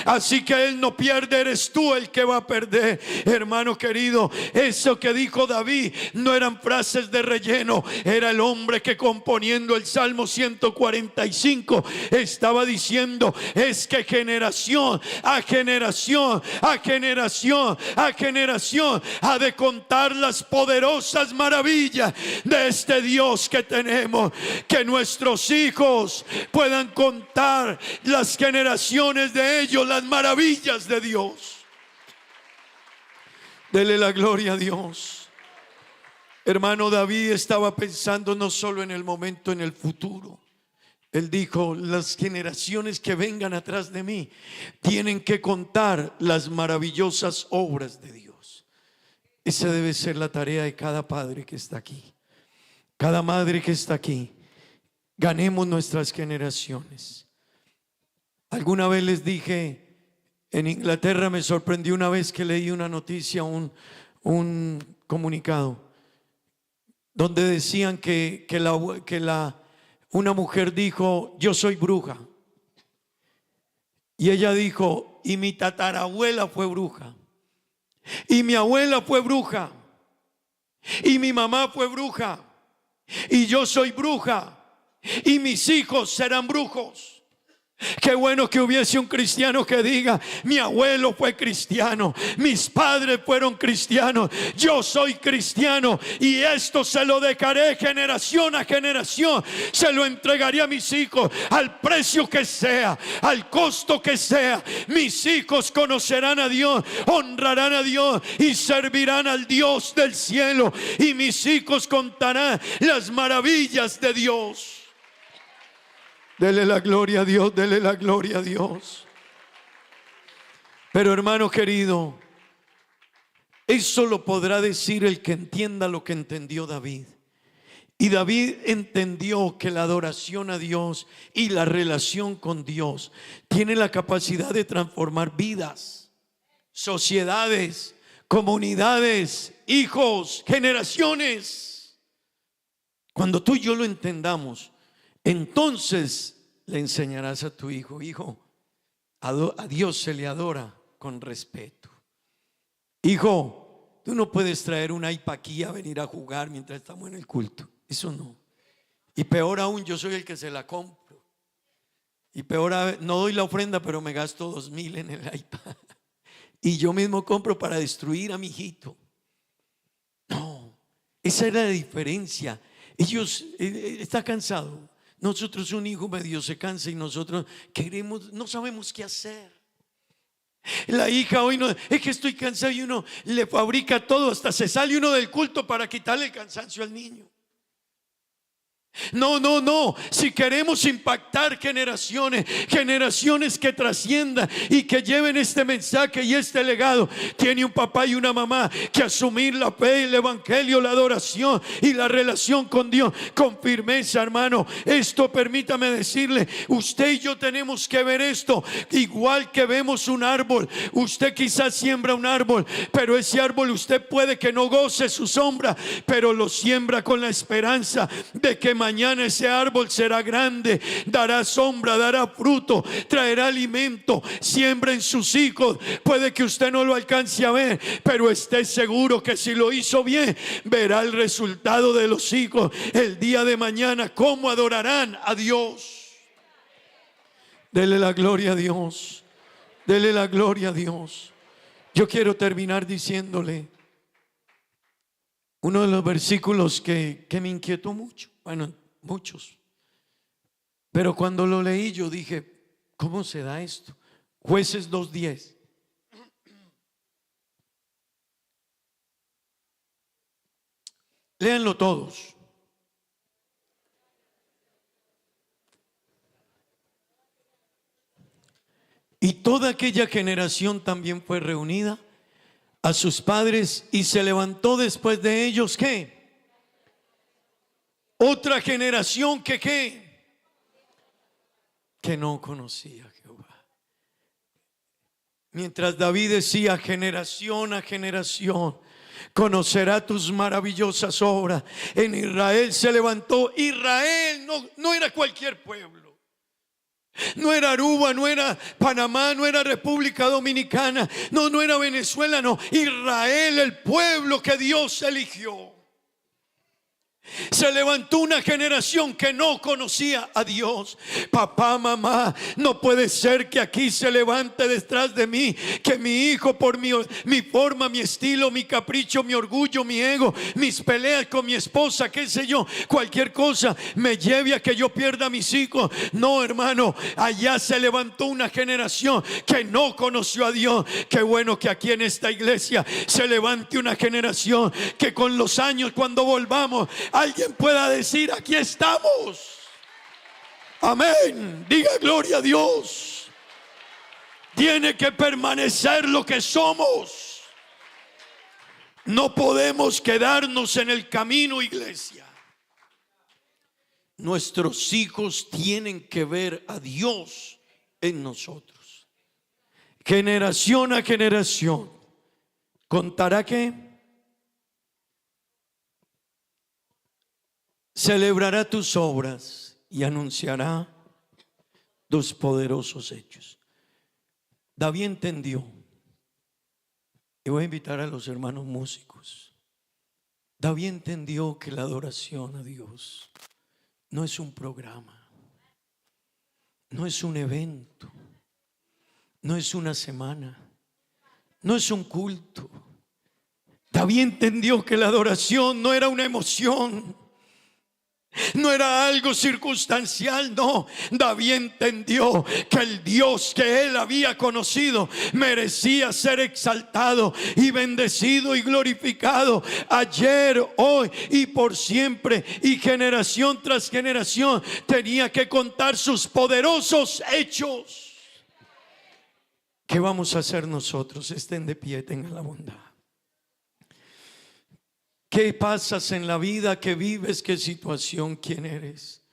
B: Así que Él no pierde, eres tú el que va a perder. Hermano querido, eso que dijo David no eran frases de relleno. Era el hombre que, componiendo el Salmo 145, estaba diciendo: es que generación a generación, a generación a generación ha de contar las poderosas maravillas de este Dios que tenemos. Que nuestros hijos puedan contar las generaciones de ellos, las maravillas de Dios. Dele la gloria a Dios. Hermano, David estaba pensando no solo en el momento, en el futuro. Él dijo: las generaciones que vengan atrás de mí tienen que contar las maravillosas obras de Dios. Esa debe ser la tarea de cada padre que está aquí, cada madre que está aquí. Ganemos nuestras generaciones. Alguna vez les dije, en Inglaterra me sorprendió una vez que leí una noticia, un comunicado, donde decían que una mujer dijo: yo soy bruja. Y ella dijo: y mi tatarabuela fue bruja, y mi abuela fue bruja, y mi mamá fue bruja, y yo soy bruja, y mis hijos serán brujos. Qué bueno que hubiese un cristiano que diga: mi abuelo fue cristiano, mis padres fueron cristianos, yo soy cristiano y esto se lo dejaré generación a generación. Se lo entregaré a mis hijos al precio que sea, al costo que sea. Mis hijos conocerán a Dios, honrarán a Dios y servirán al Dios del cielo, y mis hijos contarán las maravillas de Dios. Dele la gloria a Dios, dele la gloria a Dios. Pero hermano querido, eso lo podrá decir el que entienda lo que entendió David. Y David entendió que la adoración a Dios y la relación con Dios tiene la capacidad de transformar vidas, sociedades, comunidades, hijos, generaciones. Cuando tú y yo lo entendamos, entonces le enseñarás a tu hijo: hijo, a Dios se le adora con respeto. Hijo, tú no puedes traer un iPad aquí a venir a jugar mientras estamos en el culto. Eso no. Y peor aún, yo soy el que se la compro. Y peor, no doy la ofrenda, pero me gasto 2,000 en el iPad. Y yo mismo compro para destruir a mi hijito. No, esa era la diferencia. Ellos, está cansado. Nosotros, un hijo medio se cansa y nosotros queremos, no sabemos qué hacer. La hija hoy no, es que estoy cansado, y uno le fabrica todo, hasta se sale uno del culto para quitarle el cansancio al niño. No, no, no. Si queremos impactar generaciones, generaciones que trasciendan y que lleven este mensaje y este legado, tiene un papá y una mamá que asumir la fe, el evangelio, la adoración y la relación con Dios con firmeza, hermano. Esto, permítame decirle, usted y yo tenemos que ver esto igual que vemos un árbol. Usted quizás siembra un árbol, pero ese árbol usted puede que no goce su sombra, pero lo siembra con la esperanza de que mañana ese árbol será grande, dará sombra, dará fruto, traerá alimento. Siembra en sus hijos. Puede que usted no lo alcance a ver, pero esté seguro que si lo hizo bien, verá el resultado de los hijos el día de mañana, cómo adorarán a Dios. Dele la gloria a Dios, dele la gloria a Dios. Yo quiero terminar diciéndole uno de los versículos que me inquietó mucho. Bueno, muchos. Pero cuando lo leí yo dije: ¿cómo se da esto? Jueces 2:10. Léanlo todos. Y toda aquella generación también fue reunida a sus padres, y se levantó después de ellos, ¿qué? Otra generación que no conocía a Jehová. Mientras David decía: generación a generación conocerá tus maravillosas obras. En Israel se levantó. Israel no era cualquier pueblo. No era Aruba, no era Panamá, no era República Dominicana, no era Venezuela, no. Israel, el pueblo que Dios eligió. Se levantó una generación que no conocía a Dios. Papá, mamá, no puede ser que aquí se levante detrás de mí, que mi hijo por mi forma, mi estilo, mi capricho, mi orgullo, mi ego, mis peleas con mi esposa, qué sé yo, cualquier cosa me lleve a que yo pierda a mis hijos. No, hermano, allá se levantó una generación que no conoció a Dios. Qué bueno que aquí en esta iglesia se levante una generación que con los años, cuando volvamos, alguien pueda decir: aquí estamos. Amén. Diga gloria a Dios. Tiene que permanecer lo que somos. No podemos quedarnos en el camino, iglesia. Nuestros hijos tienen que ver a Dios en nosotros. Generación a generación contará que celebrará tus obras y anunciará tus poderosos hechos. David entendió, y voy a invitar a los hermanos músicos. David entendió que la adoración a Dios no es un programa. no es un evento, no es una semana, no es un culto. David entendió que la adoración no era una emoción, no era algo circunstancial, no. David entendió que el Dios que él había conocido merecía ser exaltado y bendecido y glorificado ayer, hoy y por siempre, y generación tras generación tenía que contar sus poderosos hechos. ¿Qué vamos a hacer nosotros? Estén de pie, tengan la bondad. ¿Qué pasas en la vida que vives? ¿Qué situación? ¿Quién eres?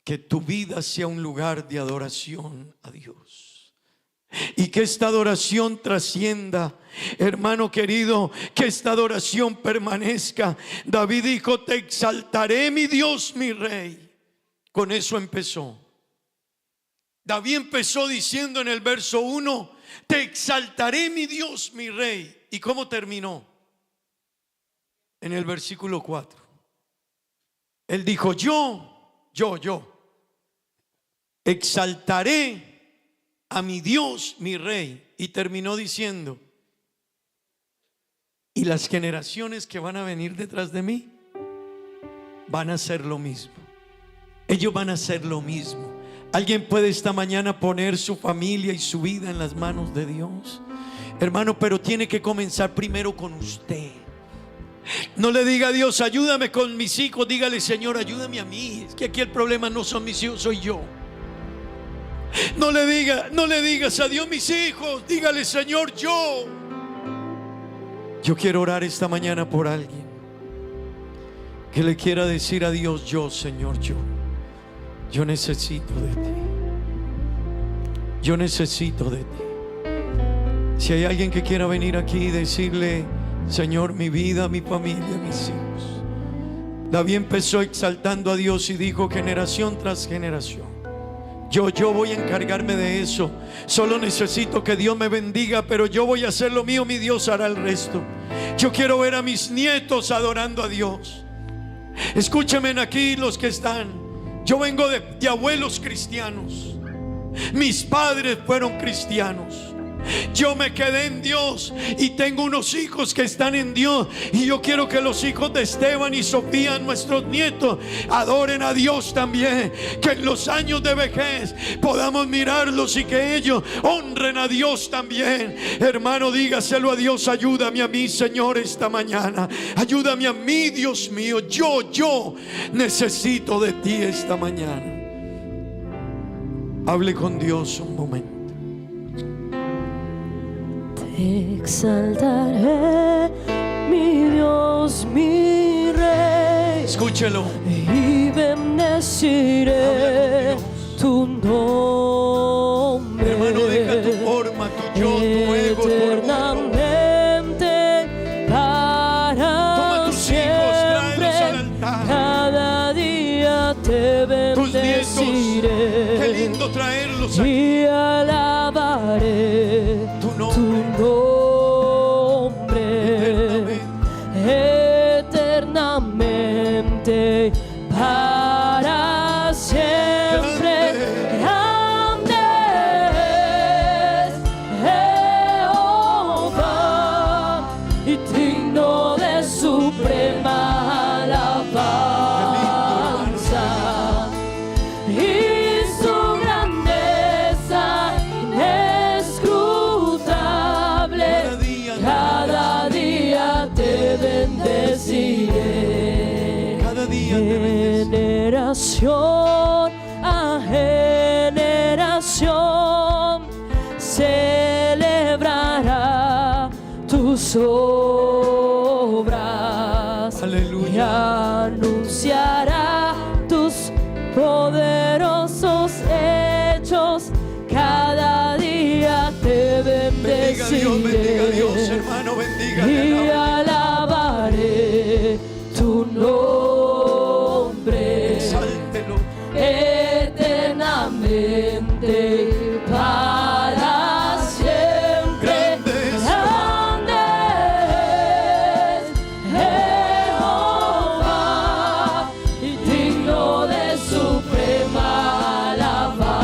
B: Que tu vida sea un lugar de adoración a Dios. Y que esta adoración trascienda, hermano querido, que esta adoración permanezca. David dijo: te exaltaré, mi Dios, mi Rey. Con eso empezó. David empezó diciendo en el verso 1: te exaltaré, mi Dios, mi Rey. ¿Y cómo terminó? En el versículo 4, él dijo: yo exaltaré a mi Dios, mi Rey. Y terminó diciendo: y las generaciones que van a venir detrás de mí van a hacer lo mismo. Ellos van a hacer lo mismo. ¿Alguien puede esta mañana poner su familia y su vida en las manos de Dios? Hermano, pero tiene que comenzar primero con usted. No le diga a Dios: ayúdame con mis hijos. Dígale: Señor, ayúdame a mí. Es que aquí el problema no son mis hijos, soy yo. No le digas a Dios: mis hijos. Dígale: Señor, yo quiero orar esta mañana por alguien que le quiera decir a Dios: yo, Señor, yo necesito de ti. Yo necesito de ti. Si hay alguien que quiera venir aquí y decirle: Señor, mi vida, mi familia, mis hijos. David empezó exaltando a Dios y dijo: generación tras generación, yo voy a encargarme de eso. Solo necesito que Dios me bendiga, pero yo voy a hacer lo mío, mi Dios hará el resto. Yo quiero ver a mis nietos adorando a Dios. Escúchenme aquí los que están. Yo vengo de abuelos cristianos. Mis padres fueron cristianos. Yo me quedé en Dios y tengo unos hijos que están en Dios. Y yo quiero que los hijos de Esteban y Sofía, nuestros nietos, adoren a Dios también. Que en los años de vejez podamos mirarlos y que ellos honren a Dios también. Hermano, dígaselo a Dios: ayúdame a mí, Señor, esta mañana. Ayúdame a mí, Dios mío. Yo necesito de ti esta mañana. Hable con Dios un momento.
D: Te exaltaré, mi Dios, mi Rey.
B: Escúchelo.
D: Y bendeciré tu nombre.
B: Hermano, deja tu forma, tu yo, tu ego, tu
D: eternamente para
B: toma tus
D: siempre.
B: hijos, tráelos al altar.
D: Cada día te bendeciré.
B: Tus nietos, qué lindo traerlos aquí.
D: Y alabaré tu nombre eternamente para siempre. Grande es Jehová y digno de suprema alabanza. Y su grandeza inescrutable, cada día te bendeciré.
B: Cada día te bendeciré.
D: Generación a generación celebrará tus obras.
B: Aleluya.
D: Y anunciará tus poderosos hechos. Cada día te bendeciré.
B: Bendiga a Dios, hermano, bendiga.
D: Y alabaré tu nombre.
B: Exáltelo
D: eternamente para siempre. Grande es Jehová y digno de suprema alabanza.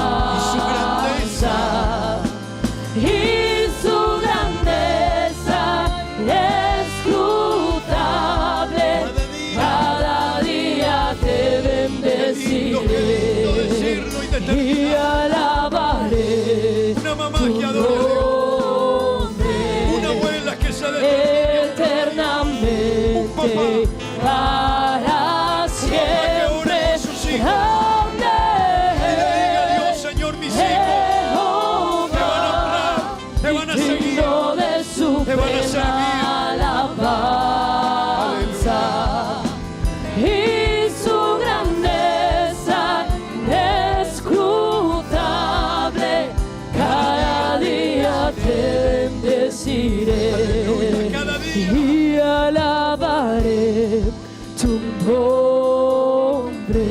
D: para siempre. Grande
C: Dios, Señor, mis hijos te van a honrar, te van a seguir, te van a servir.
D: Alabanza y su grandeza inescrutable, cada día te bendeciré y alabaré tu nombre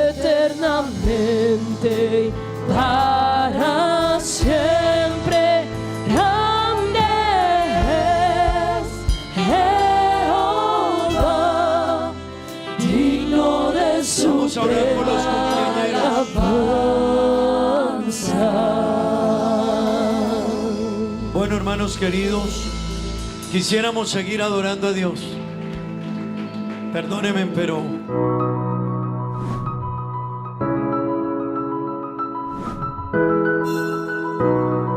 D: eternamente para siempre. Grande es Jehová, digno de su alabanza.
B: Bueno, hermanos queridos, quisiéramos seguir adorando a Dios. Perdónenme, pero